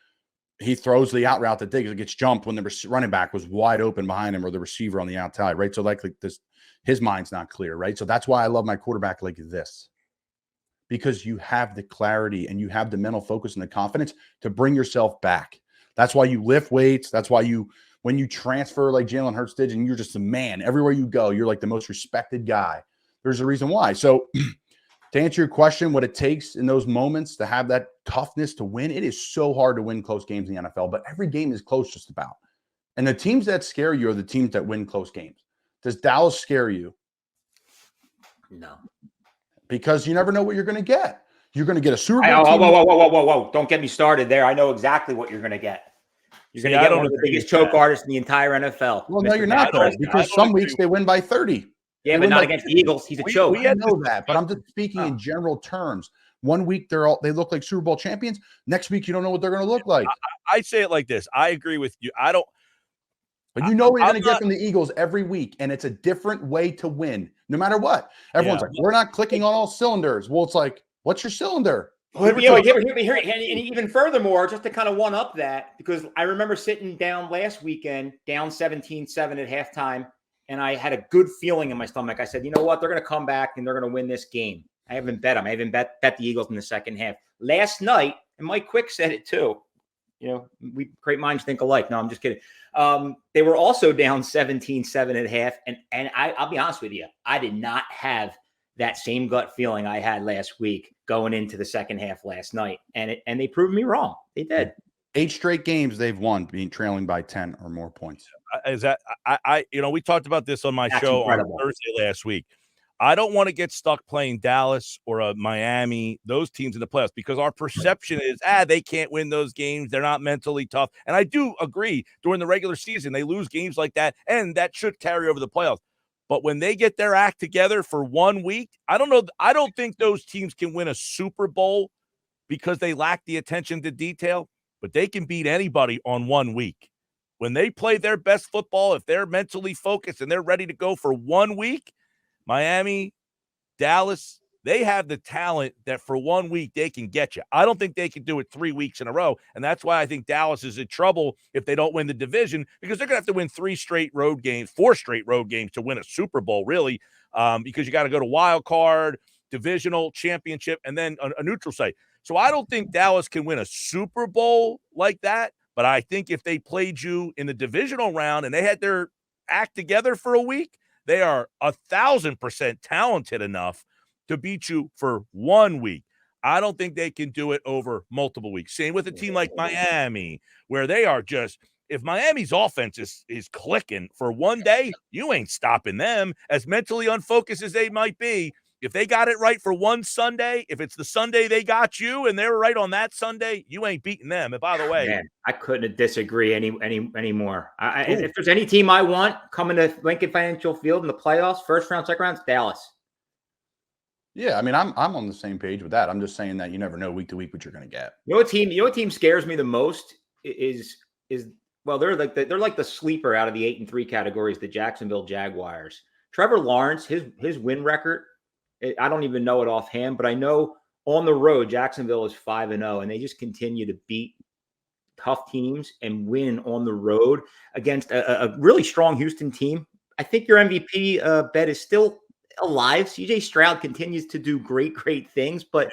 he throws the out route that Diggs gets jumped when the running back was wide open behind him or the receiver on the outside, right? So like this, his mind's not clear, right? So that's why I love my quarterback like this, because you have the clarity and you have the mental focus and the confidence to bring yourself back. That's why you lift weights. That's why when you transfer like Jalen Hurts did, and you're just a man everywhere you go, you're like the most respected guy. There's a reason why. So to answer your question, what it takes in those moments to have that toughness to win, it is so hard to win close games in the NFL, but every game is close just about. And the teams that scare you are the teams that win close games. Does Dallas scare you? No. Because you never know what you're going to get. You're going to get a Super Bowl team. Whoa. Don't get me started there. I know exactly what you're going to get. You're going to get one of the biggest choke artists in the entire NFL. Well, no, you're not, though, because some weeks they win by 30. Yeah, but not against the Eagles. He's a choke. We know that, but I'm just speaking in general terms. One week they look like Super Bowl champions. Next week you don't know what they're going to look like. I say it like this. I agree with you. But you know what you're going to get from the Eagles every week, and it's a different way to win, no matter what. Everyone's like, we're not clicking on all cylinders. Well, it's like, what's your cylinder? And even furthermore, just to kind of one up that, because I remember sitting down last weekend, down 17-7 at halftime, and I had a good feeling in my stomach. I said, you know what? They're going to come back and they're going to win this game. I haven't bet them. I haven't bet the Eagles in the second half. Last night, and Mike Quick said it too. We great minds think alike. No, I'm just kidding. They were also down 17-7 at half. And I'll be honest with you, I did not have that same gut feeling I had last week going into the second half last night. And they proved me wrong. They did. 8 straight games they've won, being trailing by 10 or more points. We talked about this on my show incredible. On Thursday last week. I don't want to get stuck playing Dallas or Miami, those teams in the playoffs, because our perception is, they can't win those games. They're not mentally tough. And I do agree, during the regular season, they lose games like that, and that should carry over the playoffs. But when they get their act together for 1 week, I don't know. I don't think those teams can win a Super Bowl because they lack the attention to detail, but they can beat anybody on 1 week. When they play their best football, if they're mentally focused and they're ready to go for 1 week, Miami, Dallas, they have the talent that for 1 week they can get you. I don't think they can do it 3 weeks in a row. And that's why I think Dallas is in trouble if they don't win the division, because they're going to have to win 4 straight road games to win a Super Bowl, really, because you got to go to wild card, divisional, championship, and then a neutral site. So I don't think Dallas can win a Super Bowl like that. But I think if they played you in the divisional round and they had their act together for a week, they are 1,000% talented enough to beat you for 1 week. I don't think they can do it over multiple weeks. Same with a team like Miami, where they are just, if Miami's offense is clicking for one day, you ain't stopping them. As mentally unfocused as they might be, if they got it right for one Sunday, if it's the Sunday they got you and they were right on that Sunday, you ain't beating them. And by the way, man, I couldn't disagree anymore. If there's any team I want coming to Lincoln Financial Field in the playoffs, first round, second round, it's Dallas. Yeah, I mean, I'm on the same page with that. I'm just saying that you never know week to week what you're going to get. You know what team scares me the most is well, they're like the sleeper out of the 8-3 categories, the Jacksonville Jaguars. Trevor Lawrence, his win record, I don't even know it offhand, but I know on the road Jacksonville is 5-0, and they just continue to beat tough teams and win on the road against a really strong Houston team. I think your MVP bet is still alive. CJ Stroud continues to do great things, but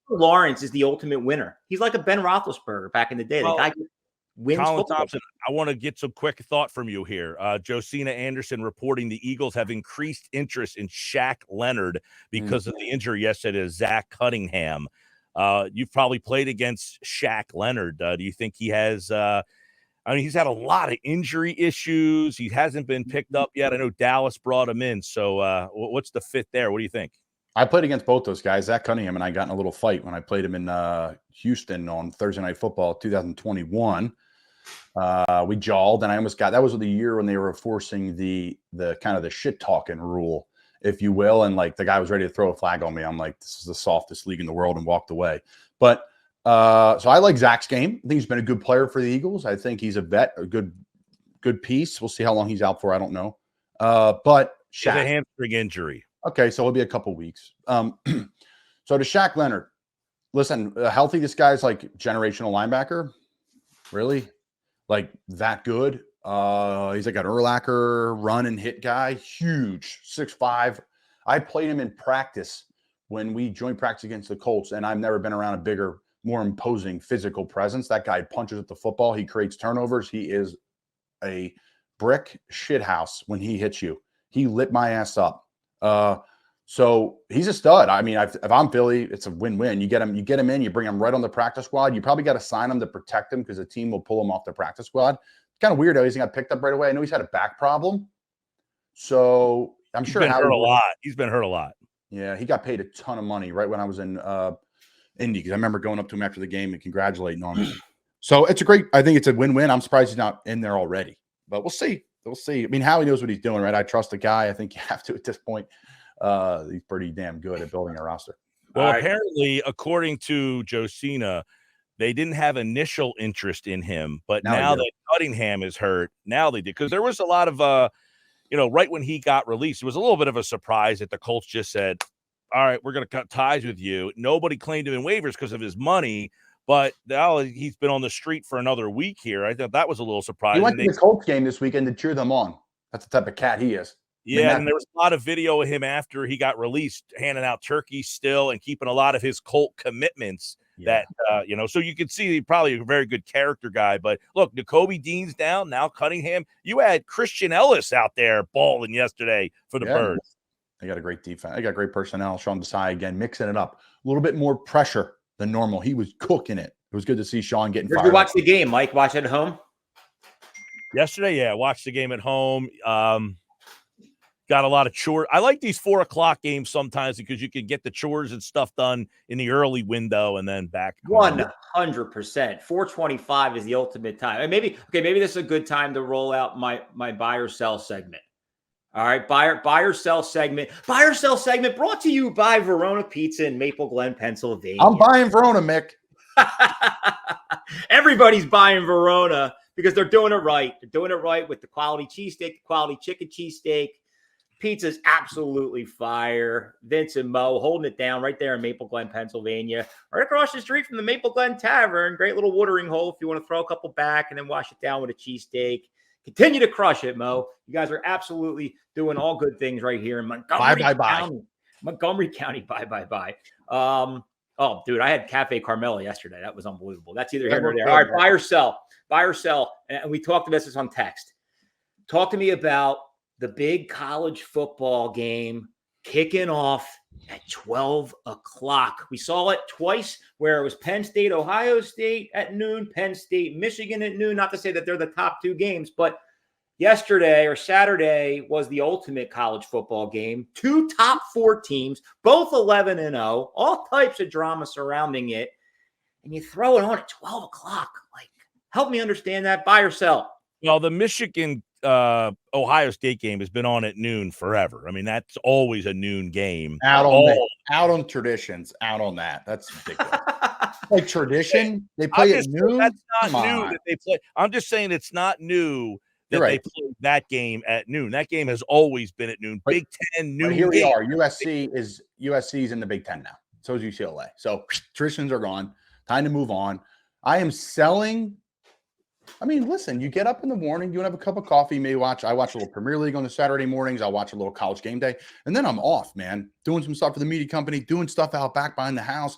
Lawrence is the ultimate winner. He's like a Ben Roethlisberger back in the day. The guy wins Colin football. Thompson, I want to get some quick thought from you here. Josina Anderson reporting the Eagles have increased interest in Shaq Leonard because of the injury yesterday to Zach Cunningham. You've probably played against Shaq Leonard. Do you think he has he's had a lot of injury issues. He hasn't been picked up yet. I know Dallas brought him in. So what's the fit there? What do you think? I played against both those guys. Zach Cunningham and I got in a little fight when I played him in Houston on Thursday Night Football 2021. We jawed, and I almost got, that was the year when they were forcing the kind of the shit talking rule, if you will. And like the guy was ready to throw a flag on me. I'm like, this is the softest league in the world, and walked away. But so I like Zach's game. I think he's been a good player for the Eagles. I think he's a vet, a good piece. We'll see how long he's out for. I don't know. But Shaq, a hamstring injury. Okay, so it'll be a couple weeks. So to Shaq Leonard, listen, healthy, this guy's like generational linebacker. Really? Like that good? He's like an Urlacher run and hit guy. Huge, 6'5". I played him in practice when we joined practice against the Colts, and I've never been around a bigger, more imposing physical presence. That guy punches at the football. He creates turnovers. He is a brick shithouse when he hits you. He lit my ass up. So he's a stud. I mean, if I'm Philly, it's a win-win. You get him in, you bring him right on the practice squad. You probably got to sign him to protect him because the team will pull him off the practice squad. It's kind of weird how he's got picked up right away. I know he's had a back problem. So I'm sure he's been hurt a lot. He's been hurt a lot. Yeah, he got paid a ton of money right when I was in Indy, because I remember going up to him after the game and congratulating on him. So I think it's a win-win. I'm surprised he's not in there already, but we'll see. We'll see. I mean, Howie knows what he's doing, right? I trust the guy. I think you have to at this point. He's pretty damn good at building a roster. Well, apparently, according to Josina, they didn't have initial interest in him, but now that Cunningham is hurt, now they did. Because there was a lot of, right when he got released, it was a little bit of a surprise that the Colts just said, all right, we're going to cut ties with you. Nobody claimed him in waivers because of his money, but now he's been on the street for another week here. I thought that was a little surprising. He went to the Colts game this weekend to cheer them on. That's the type of cat he is. Yeah, and there was a lot of video of him after he got released, handing out turkeys still and keeping a lot of his Colt commitments that, so you could see he's probably a very good character guy. But look, Nakobe Dean's down. Now Cunningham. You had Christian Ellis out there balling yesterday for the Birds. They got a great defense. They got great personnel. Sean Desai again, mixing it up. A little bit more pressure than normal. He was cooking it. It was good to see Sean getting fired. Did you watch the game, Mike? Watch it at home? Yesterday, yeah. Watched the game at home. Got a lot of chores. I like these 4:00 games sometimes because you can get the chores and stuff done in the early window and then back. 100%. 4:25 is the ultimate time. And maybe this is a good time to roll out my buy or sell segment. All right, buy or sell segment. Buy or sell segment brought to you by Verona Pizza in Maple Glen, Pennsylvania. I'm buying Verona, Mick. Everybody's buying Verona because they're doing it right. They're doing it right with the quality cheesesteak, the quality chicken cheesesteak. Pizza's absolutely fire. Vince and Mo holding it down right there in Maple Glen, Pennsylvania, right across the street from the Maple Glen Tavern. Great little watering hole if you want to throw a couple back and then wash it down with a cheesesteak. Continue to crush it, Mo. You guys are absolutely doing all good things right here in Montgomery County. Montgomery County, bye. Oh, dude, I had Cafe Carmela yesterday. That was unbelievable. That's either here or there. All right, buy or sell. Buy or sell. And we talked about this on text. Talk to me about the big college football game kicking off at 12 o'clock. We saw it twice where it was Penn State, Ohio State at noon, Penn State, Michigan at noon. Not to say that they're the top two games, but yesterday or Saturday was the ultimate college football game. Two top four teams, both 11-0, all types of drama surrounding it. And you throw it on at 12 o'clock. Like, help me understand that. Buy or sell. Well, the Michigan Ohio State game has been on at noon forever. I mean, that's always a noon game. Out on traditions. Out on that. That's ridiculous. Like tradition, they play at noon. That's not new that they play. I'm just saying it's not new that they play that game at noon. That game has always been at noon. Big Ten noon. Here we are. USC's in the Big Ten now. So is UCLA. So traditions are gone. Time to move on. I am selling. I mean, listen, you get up in the morning, you want to have a cup of coffee, I watch a little Premier League on the Saturday mornings. I'll watch a little College Game Day. And then I'm off, man, doing some stuff for the media company, doing stuff out back behind the house,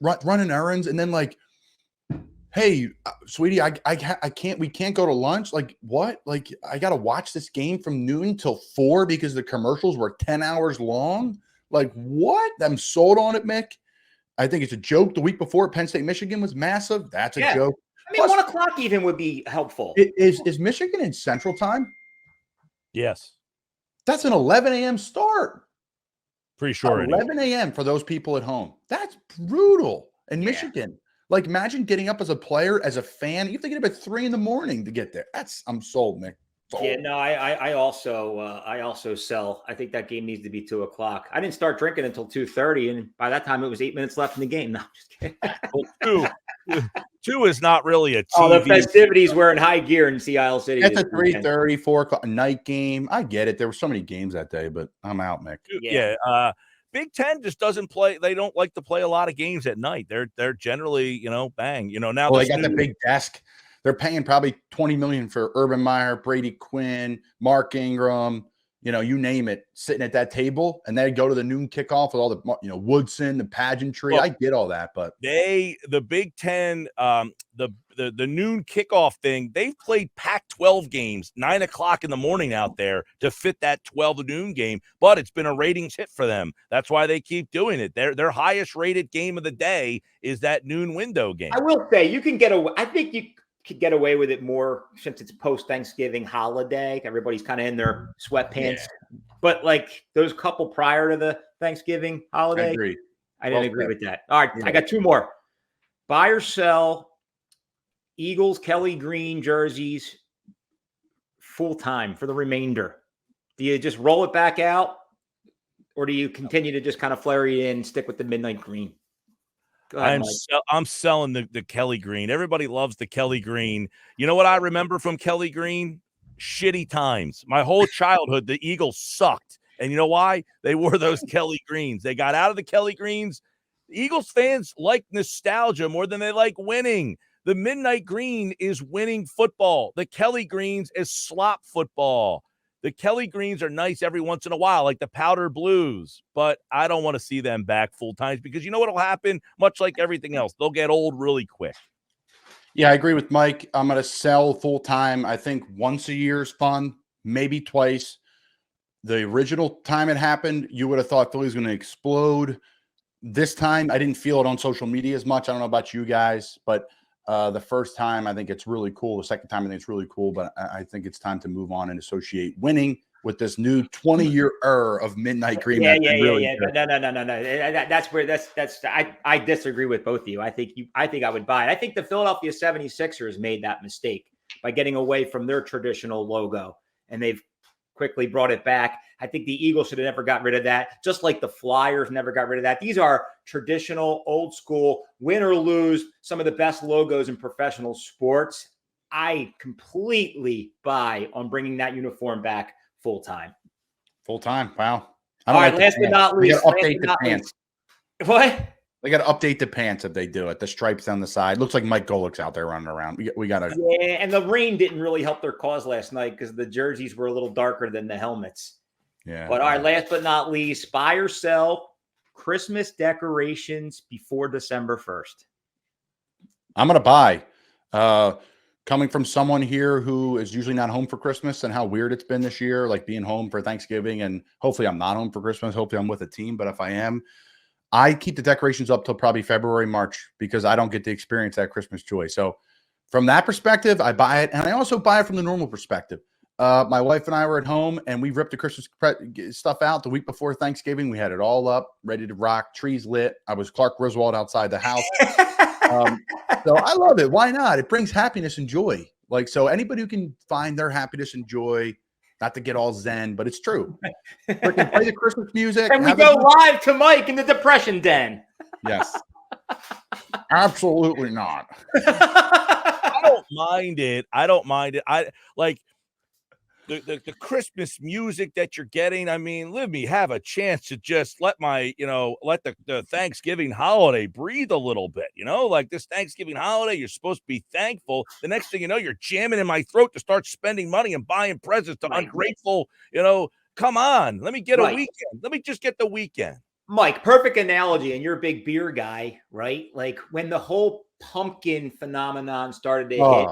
running errands. And then like, hey, sweetie, I can't, we can't go to lunch. Like what? Like I got to watch this game from noon till 4 because the commercials were 10 hours long. Like what? I'm sold on it, Mick. I think it's a joke. The week before Penn State, Michigan was massive. That's a joke. I mean, 1 o'clock even would be helpful. Is Michigan in Central Time? Yes. That's an 11 a.m. start. Pretty sure 11 a.m. for those people at home. That's brutal in Michigan. Like, imagine getting up as a player, as a fan. You have to get up at 3 a.m. to get there. I'm sold, Mick. Yeah, no, I also sell. I think that game needs to be 2 o'clock. I didn't start drinking until 2:30, and by that time it was 8 minutes left in the game. No, I'm just kidding. Well, two is not really a TV. Oh, the festivities were in high gear in Sea Isle City. It's a 3:30, 4 o'clock night game. I get it. There were so many games that day, but I'm out, Mick. Yeah. Big Ten just doesn't play. They don't like to play a lot of games at night. They're generally, bang. Now they got the big desk. They're paying probably $20 million for Urban Meyer, Brady Quinn, Mark Ingram, you name it, sitting at that table, and they go to the noon kickoff with all the, Woodson, the pageantry. Well, I get all that, but the Big Ten, the noon kickoff thing, they've played Pac-12 games 9 o'clock in the morning out there to fit that 12 noon game, but it's been a ratings hit for them. That's why they keep doing it. Their highest rated game of the day is that noon window game. I will say you can get away. I think you could get away with it more since it's post-Thanksgiving holiday. Everybody's kind of in their sweatpants. Yeah. But like those couple prior to the Thanksgiving holiday, I didn't agree with that. All right, I got 2 more. Buy or sell Eagles Kelly Green jerseys full-time for the remainder. Do you just roll it back out, or do you continue to just kind of flare it in and stick with the midnight green? I'm selling the Kelly Green. Everybody loves the Kelly Green. You know what I remember from Kelly Green? Shitty times. My whole childhood, the Eagles sucked. And you know why? They wore those Kelly Greens. They got out of the Kelly Greens. Eagles fans like nostalgia more than they like winning. The midnight green is winning football. The Kelly Greens is slop football. The Kelly Greens are nice every once in a while, like the powder blues, but I don't want to see them back full time because you know what will happen? Much like everything else, they'll get old really quick. Yeah, I agree with Mike. I'm going to sell full time. I think once a year is fun, maybe twice. The original time it happened, you would have thought Philly was going to explode. This time, I didn't feel it on social media as much. I don't know about you guys, but the first time, I think it's really cool. The second time, I think it's really cool, but I think it's time to move on and associate winning with this new 20-year era of midnight green. Yeah. No. That's where I disagree with both of you. I think I would buy it. I think the Philadelphia 76ers made that mistake by getting away from their traditional logo, and they've quickly brought it back. I think the Eagles should have never got rid of that, just like the Flyers never got rid of that. These are traditional, old school, win or lose, some of the best logos in professional sports. I completely buy on bringing that uniform back full time. Full time. Wow. All right, last but not least. Update the pants. What? They got to update the pants if they do it. The stripes down the side. Looks like Mike Gill looks out there running around. We got to. Yeah, and the rain didn't really help their cause last night because the jerseys were a little darker than the helmets. Yeah. But all right, last but not least, buy or sell Christmas decorations before December 1st. I'm going to buy. Coming from someone here who is usually not home for Christmas and how weird it's been this year, like being home for Thanksgiving, and hopefully I'm not home for Christmas. Hopefully I'm with a team. But if I am, I keep the decorations up till probably February, March, because I don't get to experience that Christmas joy. So from that perspective, I buy it. And I also buy it from the normal perspective. My wife and I were at home and we ripped the Christmas stuff out the week before Thanksgiving. We had it all up, ready to rock, trees lit. I was Clark Griswold outside the house. So I love it. Why not? It brings happiness and joy. Like, so anybody who can find their happiness and joy, not to get all zen, but it's true. Freaking play the Christmas music. And we go live to Mike in the depression den. Yes. Absolutely not. I don't mind it. I like the Christmas music that you're getting. I mean, let me have a chance to just let the Thanksgiving holiday breathe a little bit, like this Thanksgiving holiday, you're supposed to be thankful. The next thing you know, you're jamming in my throat to start spending money and buying presents to ungrateful, come on, let me get a weekend. Let me just get the weekend. Mike, perfect analogy. And you're a big beer guy, right? Like when the whole pumpkin phenomenon started to hit,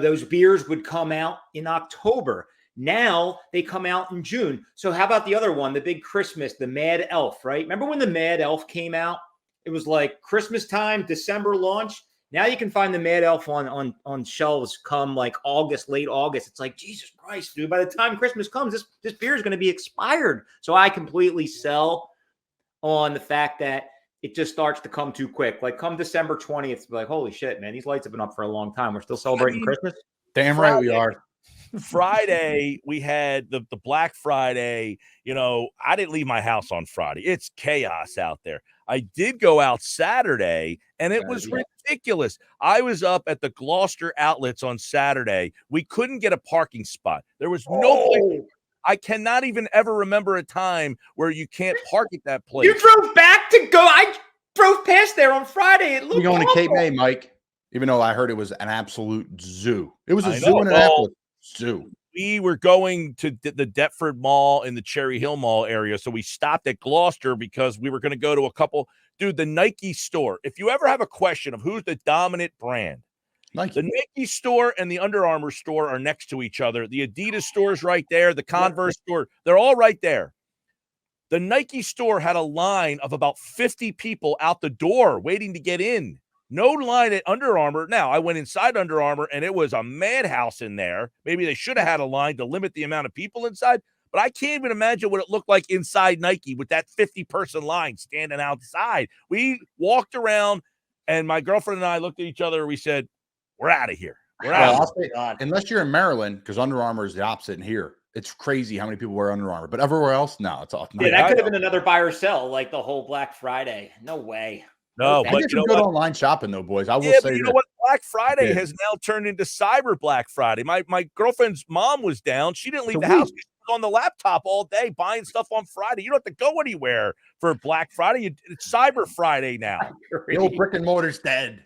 those beers would come out in October. Now they come out in June. So how about the other one, the big Christmas, the Mad Elf, right? Remember when the Mad Elf came out? It was like Christmas time, December launch. Now you can find the Mad Elf on shelves come like August, late August. It's like, Jesus Christ, dude, by the time Christmas comes, this beer is going to be expired. So I completely sell on the fact that it just starts to come too quick. Like come December 20th, like, holy shit, man, these lights have been up for a long time. We're still celebrating Christmas. Damn Friday, right we are. Friday, we had the Black Friday. I didn't leave my house on Friday. It's chaos out there. I did go out Saturday, and it was ridiculous. I was up at the Gloucester outlets on Saturday. We couldn't get a parking spot. There was no place. I cannot even ever remember a time where you can't park at that place. You drove back to go. I drove past there on Friday. It looked You're going awful. to Cape May, Mike, even though I heard it was an absolute zoo. It was a zoo in Annapolis. Zoo. We were going to the Deptford Mall in the Cherry Hill Mall area. So we stopped at Gloucester because we were going to go to a couple. Dude, the Nike store. If you ever have a question of who's the dominant brand, Nike. The Nike store and the Under Armour store are next to each other. The Adidas store is right there. The Converse store, they're all right there. The Nike store had a line of about 50 people out the door waiting to get in. No line at Under Armour. Now, I went inside Under Armour, and it was a madhouse in there. Maybe they should have had a line to limit the amount of people inside, but I can't even imagine what it looked like inside Nike with that 50-person line standing outside. We walked around, and my girlfriend and I looked at each other, and we said, we're out of here. We're out. Unless you're in Maryland, because Under Armour is the opposite in here. It's crazy how many people wear Under Armour. But everywhere else, no, it's all. Yeah, that could have been another buy or sell, like the whole Black Friday. No way. No, but you know good online shopping though, boys. I will say, you know what? Black Friday has now turned into Cyber Black Friday. My girlfriend's mom was down. She didn't leave the house. She was on the laptop all day buying stuff on Friday. You don't have to go anywhere for Black Friday. It's Cyber Friday now. The old brick and mortar's dead.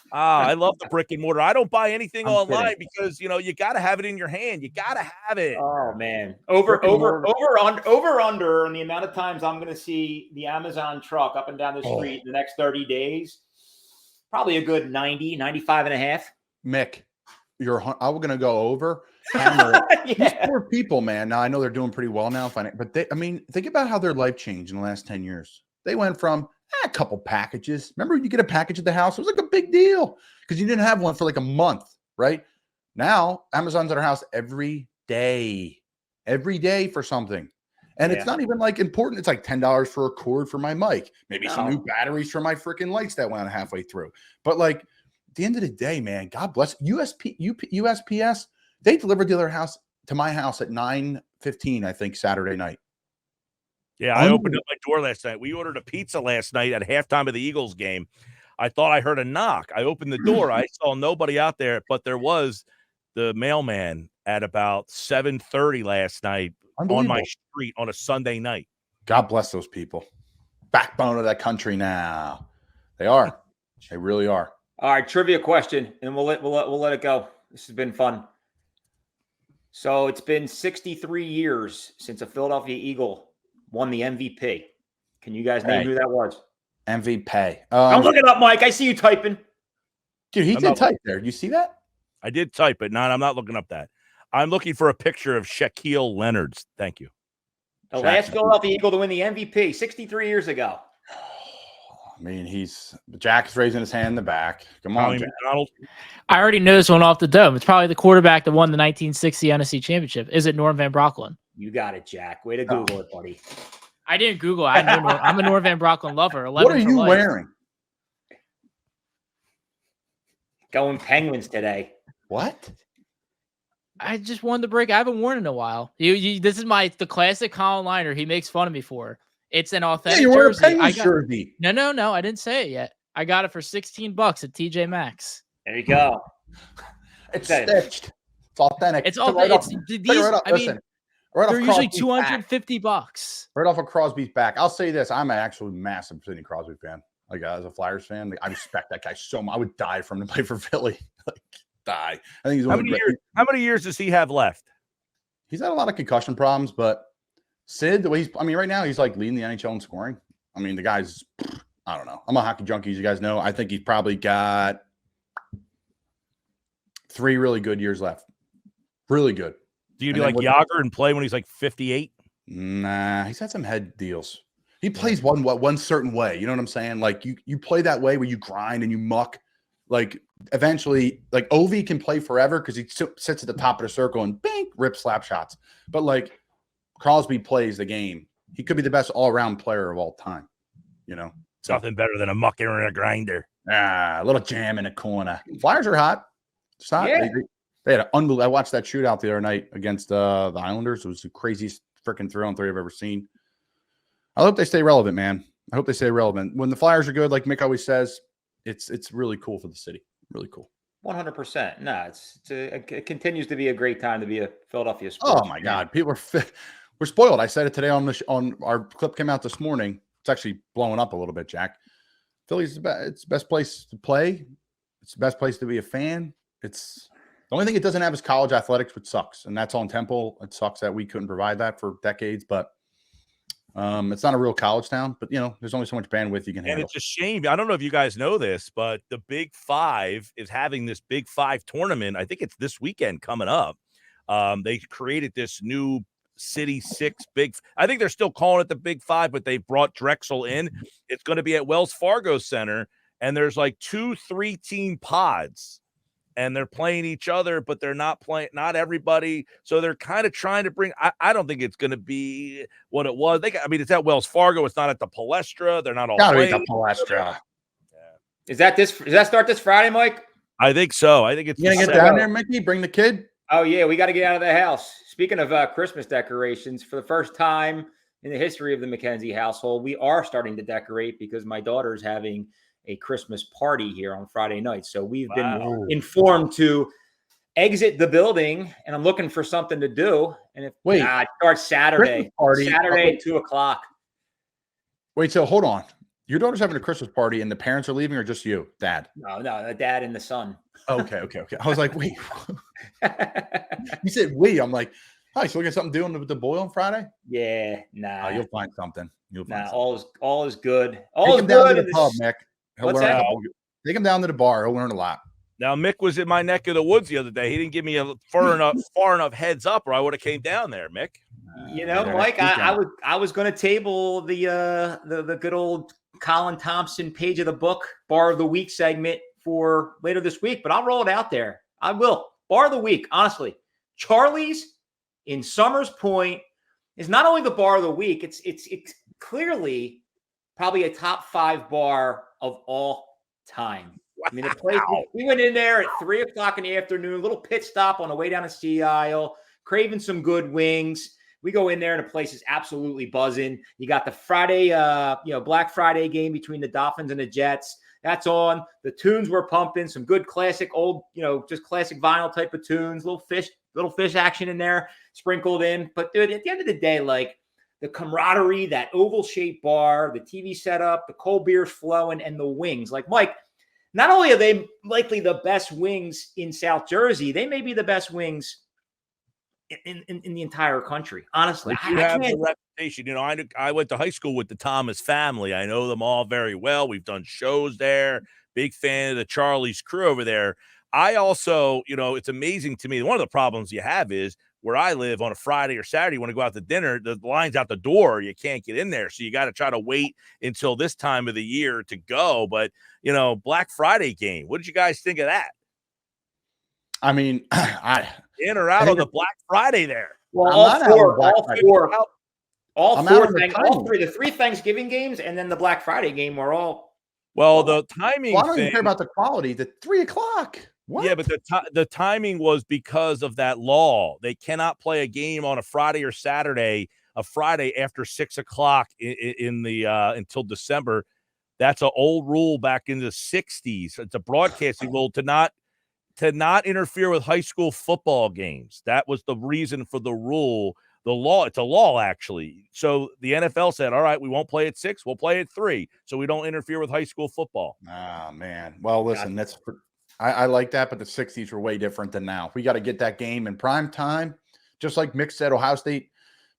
I love the brick and mortar. I don't buy anything online because you got to have it in your hand. You got to have it. Oh man, over under on the amount of times I'm going to see the Amazon truck up and down the street in the next 30 days. Probably a good 90, 95 and a half. Mick, I'm going to go over. These poor people, man. Now I know they're doing pretty well now, but think about how their life changed in the last 10 years. They went from a couple packages. Remember when you get a package at the house? It was like a big deal because you didn't have one for like a month, right? Now, Amazon's at our house every day for something. And it's not even like important. It's like $10 for a cord for my mic, maybe some new batteries for my freaking lights that went halfway through. But like at the end of the day, man, God bless USPS. They delivered to my house at 9:15, I think, Saturday night. Yeah, I opened up my door last night. We ordered a pizza last night at halftime of the Eagles game. I thought I heard a knock. I opened the door. I saw nobody out there, but there was the mailman at about 7:30 last night on my street on a Sunday night. God bless those people. Backbone of that country now. They are. They really are. All right, trivia question, and we'll let it go. This has been fun. So it's been 63 years since a Philadelphia Eagle won the MVP. Can you guys name who that was? MVP. I'm looking up, Mike. I see you typing. Dude, he did type there. You see that? I did type it. No, I'm not looking up that. I'm looking for a picture of Shaquille Leonard's. Thank you. The last Philadelphia Eagle to win the MVP 63 years ago. I mean, Jack's raising his hand in the back. Come on, Jack. McDonald. I already know this one off the dome. It's probably the quarterback that won the 1960 NFC Championship. Is it Norm Van Brocklin? You got it, Jack. Way to Google it, buddy. I didn't Google it. I know I'm a Norm Van Brocklin lover. What are you wearing? Going Penguins today. What? I just wanted to break. I haven't worn it in a while. This is the classic Colin liner he makes fun of me for. It's an authentic jersey. Jersey. No. I didn't say it yet. I got it for $16 at TJ Maxx. There you go. It's stitched. It's authentic. It's authentic. They're usually $250. Right off of Crosby's back. I'll say this: I'm an actually massive Sidney Crosby fan. Like as a Flyers fan, I respect that guy so much. I would die for him to play for Philly. Die. I think he's how many years does he have left? He's had a lot of concussion problems, but Sid, the way right now he's like leading the NHL in scoring. I mean, the guy's, I don't know. I'm a hockey junkie, as you guys know. I think he's probably got 3 really good years left. Really good. Do you do like Yager and play when he's like 58? Nah, he's had some head deals. He plays one certain way. You know what I'm saying? Like you play that way where you grind and you muck. Like eventually, like Ovi can play forever because he sits at the top of the circle and bang, rip slap shots. But like Crosby plays the game. He could be the best all-around player of all time. You know, nothing better than a mucker and a grinder. A little jam in a corner. Flyers are hot. It's hot. Yeah. They had an unbelievable. I watched that shootout the other night against the Islanders. It was the craziest freaking 3-on-3 I've ever seen. I hope they stay relevant, man. I hope they stay relevant. When the Flyers are good, like Mick always says, it's really cool for the city. Really cool. 100%. No, it continues to be a great time to be a Philadelphia sports. Oh my God, people we're spoiled. I said it today on our clip came out this morning. It's actually blowing up a little bit, Jack. Philly's it's the best place to play. It's the best place to be a fan. It's the only thing it doesn't have is college athletics, which sucks, and that's on Temple. It sucks that we couldn't provide that for decades, but. It's not a real college town, but there's only so much bandwidth you can handle. And it's a shame. I don't know if you guys know this, but the Big Five is having this Big Five tournament. I think it's this weekend coming up. They created this new City Six I think they're still calling it the Big Five, but they brought Drexel in. It's going to be at Wells Fargo Center, and there's like 2 3-team pods. And they're playing each other, but they're not playing, not everybody. So they're kind of trying to bring, I don't think it's going to be what it was. It's at Wells Fargo. It's not at the Palestra. They're not all playing. Gotta be the Palestra. Yeah. Does that start this Friday, Mike? I think so. I think it's. You gonna get down there, Mickey? Bring the kid? Oh, yeah. We got to get out of the house. Speaking of Christmas decorations, for the first time in the history of the McKenzie household, we are starting to decorate because my daughter's having a Christmas party here on Friday night. So we've been informed to exit the building, and I'm looking for something to do. And it starts Saturday. Saturday at 2:00. Wait, so hold on. Your daughter's having a Christmas party and the parents are leaving, or just you, Dad? No, the dad and the son. Okay. I was like, wait. You said we. I'm like, hi, so we got something doing with the boy on Friday? Yeah, nah. Oh, you'll find something. All is good. All is good. Down to the pub, Mick. Take him down to the bar. He'll learn a lot. Now, Mick was in my neck of the woods the other day. He didn't give me a far enough heads up, or I would have came down there, Mick. Mike, I was going to table the good old Colin Thompson page of the book bar of the week segment for later this week, but I'll roll it out there. I will. Bar of the week, honestly. Charlie's in Summers Point is not only the bar of the week, it's clearly probably a top 5 bar of all time. I mean, the place, we went in there at 3:00 in the afternoon, little pit stop on the way down to Sea Isle, craving some good wings. We go in there and the place is absolutely buzzing. You got the Friday, Black Friday game between the Dolphins and the Jets. That's on. The tunes were pumping, some good classic old, just classic vinyl type of tunes, little little fish action in there sprinkled in. But dude, at the end of the day, like the camaraderie, that oval shaped bar, the TV setup, the cold beers flowing, and the wings. Like Mike, not only are they likely the best wings in South Jersey, they may be the best wings in the entire country. Honestly, You have the reputation. You know, I went to high school with the Thomas family. I know them all very well. We've done shows there. Big fan of the Charlie's crew over there. I also, you know, it's amazing to me. One of the problems you have is where I live on a Friday or Saturday, you want to go out to dinner, the line's out the door. You can't get in there. So you got to try to wait until this time of the year to go. But, you know, Black Friday game, what did you guys think of that? I mean, in or out on the Black Friday there? Well, the 3 Thanksgiving games and then the Black Friday game were all. Well, the timing. Well, I don't even care about the quality. The 3 o'clock. What? Yeah, but the timing was because of that law. They cannot play a game on a Friday or Saturday, a Friday after 6 o'clock in the until December. That's an old rule back in the 60s. It's a broadcasting rule to not interfere with high school football games. That was the reason for the rule. The law, it's a law, actually. So the NFL said, all right, we won't play at 6, we'll play at 3, so we don't interfere with high school football. Oh, man. Well, listen, I like that, but the 60s were way different than now. We got to get that game in prime time. Just like Mick said, Ohio State,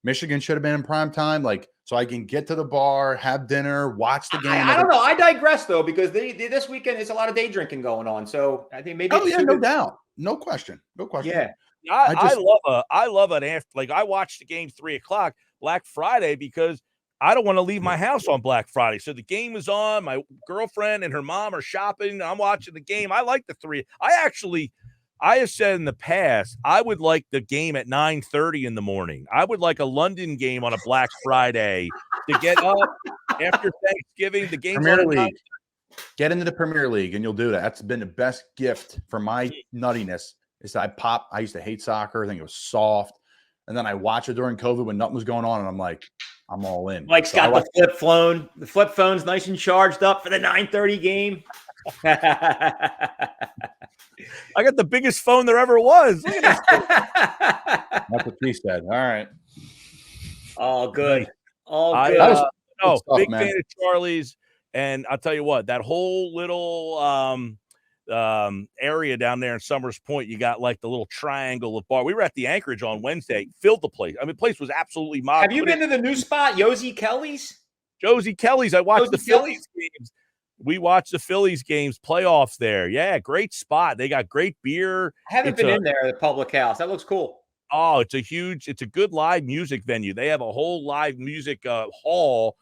Michigan should have been in prime time, like, so I can get to the bar, have dinner, watch the game. I don't know. I digress, though, because this weekend is a lot of day drinking going on. So I think maybe. Oh, yeah, no doubt. No question. No question. Yeah. I love an after. Like, I watched the game 3 o'clock Black Friday because I don't want to leave my house on Black Friday. So the game is on. My girlfriend and her mom are shopping. I'm watching the game. I like the 3. I have said in the past, I would like the game at 9:30 in the morning. I would like a London game on a Black Friday to get up after Thanksgiving. The game Premier League. Get into the Premier League, and you'll do that. That's been the best gift for my nuttiness. Is that I used to hate soccer. I think it was soft. And then I watched it during COVID when nothing was going on, and I'm like, I'm all in. Mike's got the flip phone. The flip phone's nice and charged up for the 9:30 game. I got the biggest phone there ever was. Look at this. That's what he said. All right. All good. All good. Big fan of Charlie's. And I'll tell you what, that whole little area down there in Summers Point, you got like the little triangle of bar. We were at the Anchorage on Wednesday, filled the place. I mean, the place was absolutely mobbed. Have you been to the new spot, Josie Kelly's? Josie Kelly's. I watched the Phillies games. We watched the Phillies games, playoffs there. Yeah, great spot. They got great beer. I haven't been in there, the public house. That looks cool. Oh, it's a good live music venue. They have a whole live music hall.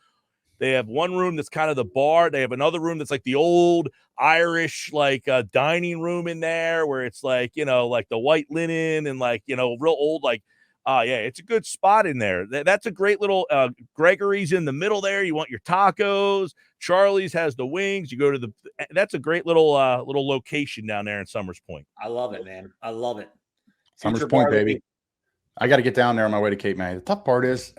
They have one room that's kind of the bar. They have another room that's like the old Irish, like dining room in there where it's like, you know, like the white linen and like, you know, real old, like, yeah, it's a good spot in there. That's a great little Gregory's in the middle there. You want your tacos. Charlie's has the wings. You go to that's a great little location down there in Summers Point. I love it, man. I love it. Summers Point, baby. I got to get down there on my way to Cape May. The tough part is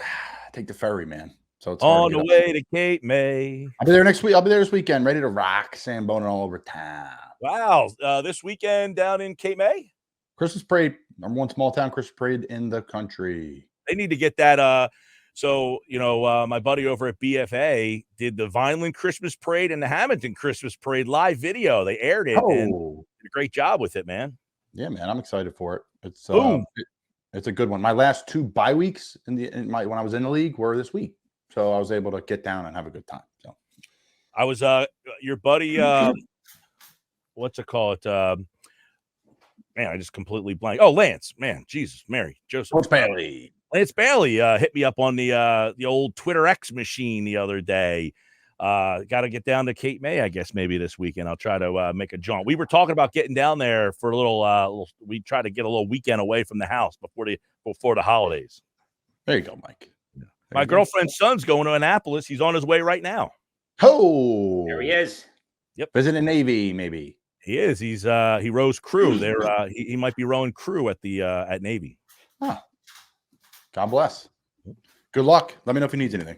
take the ferry, man. So it's on the way to Cape May. I'll be there next week. I'll be there this weekend, ready to rock Samboner all over town. Wow. This weekend down in Cape May? Christmas parade, #1 small town Christmas parade in the country. They need to get that. So, you know, my buddy over at BFA did the Vineland Christmas parade and the Hamilton Christmas parade live video. They aired it and did a great job with it, man. Yeah, man. I'm excited for it. It's it's a good one. My last 2 bye weeks when I was in the league were this week. So I was able to get down and have a good time. So I was your buddy, what's it called? Man, I just completely blank. Oh, Lance, man, Jesus, Mary, Joseph. Lance Bailey hit me up on the old Twitter X machine the other day. Got to get down to Cape May, I guess, maybe this weekend. I'll try to make a jaunt. We were talking about getting down there for a little we try to get a little weekend away from the house before the holidays. There you go, Mike. My girlfriend's son's going to Annapolis. He's on his way right now. Oh, there he is. Yep. Visiting Navy, maybe. He is. He's he rows crew there. He might be rowing crew at the at Navy. Oh. God bless. Good luck. Let me know if he needs anything.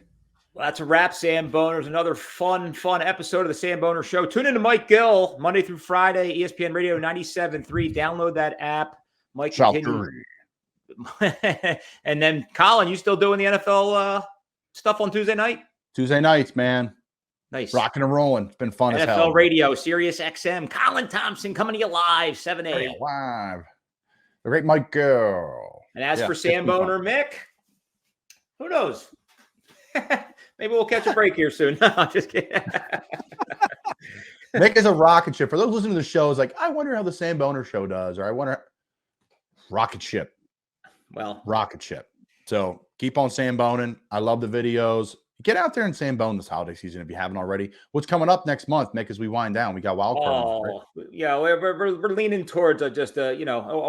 Well, that's a wrap, Samboners. Another fun episode of the Samboner Show. Tune in to Mike Gill Monday through Friday, ESPN Radio 97.3. Download that app. Mike South continues. Jersey. And then Colin, you still doing the NFL stuff on Tuesday night? Tuesday nights, man. Nice. Rocking and rolling. It's been fun as NFL hell. radio, Sirius XM. Colin Thompson coming to you live, 7A. Live. The great Mike Gill. And as for Samboner, Mick, who knows? Maybe we'll catch a break here soon. No, I'm just kidding. Mick is a rocket ship. For those listening to the show, it's like, I wonder how the Samboner show does, or I wonder. Rocket ship. Well, rocket ship. So keep on Samboning. I love the videos. Get out there and Sambone this holiday season if you haven't already. What's coming up next month, Mick, as we wind down? We got wild card month, right? Yeah, we're leaning towards a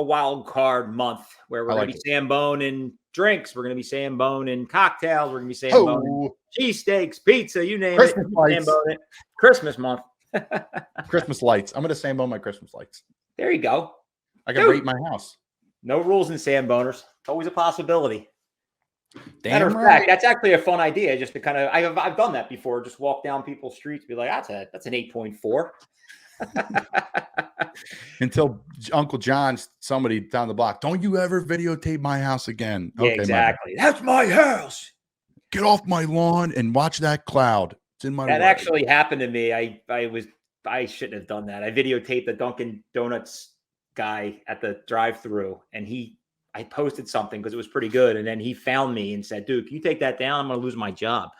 wild card month where we're going to be Samboning drinks. We're going to be Samboning cocktails. We're going to be Samboning cheesesteaks, pizza, you name Christmas it. Lights. Christmas month. Christmas lights. I'm going to Sambone my Christmas lights. There you go. I can rate my house. No rules in Samboners. Always a possibility. Damn Matter of fact, that's actually a fun idea. Just to kind of, I've done that before. Just walk down people's streets, be like, that's an 8.4. Until Uncle John, somebody down the block, don't you ever videotape my house again? Yeah, okay, exactly. That's my house. Get off my lawn and watch that cloud. It's in my That way. actually happened to me. I shouldn't have done that. I videotaped the Dunkin' Donuts guy at the drive-thru, and I posted something because it was pretty good. And then he found me and said, dude, can you take that down? I'm going to lose my job.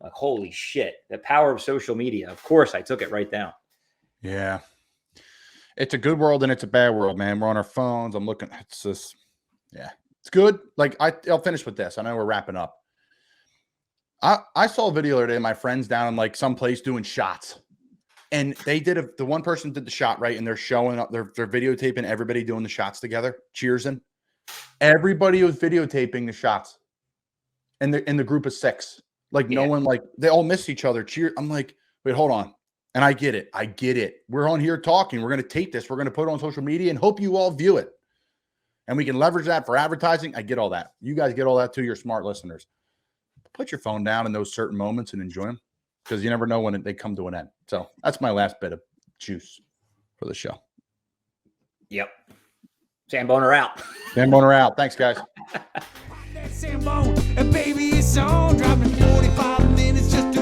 Like, holy shit. The power of social media. Of course, I took it right down. Yeah. It's a good world and it's a bad world, man. We're on our phones. I'm looking. It's just, yeah, it's good. Like, I'll finish with this. I know we're wrapping up. I saw a video the other day of my friends down in like some place doing shots. And they did the one person did the shot, right? And they're showing up, they're videotaping everybody doing the shots together, cheersing. Everybody was videotaping the shots, and in the group of 6, like no one, like they all miss each other. Cheer. I'm like, wait, hold on. And I get it. We're on here talking. We're going to tape this. We're going to put it on social media and hope you all view it. And we can leverage that for advertising. I get all that. You guys get all that too. You're smart listeners. Put your phone down in those certain moments and enjoy them, because you never know when they come to an end. So that's my last bit of juice for the show. Yep. Samboner out. Samboner out. Thanks, guys. Sambone, and baby, it's on. Dropping 45 minutes just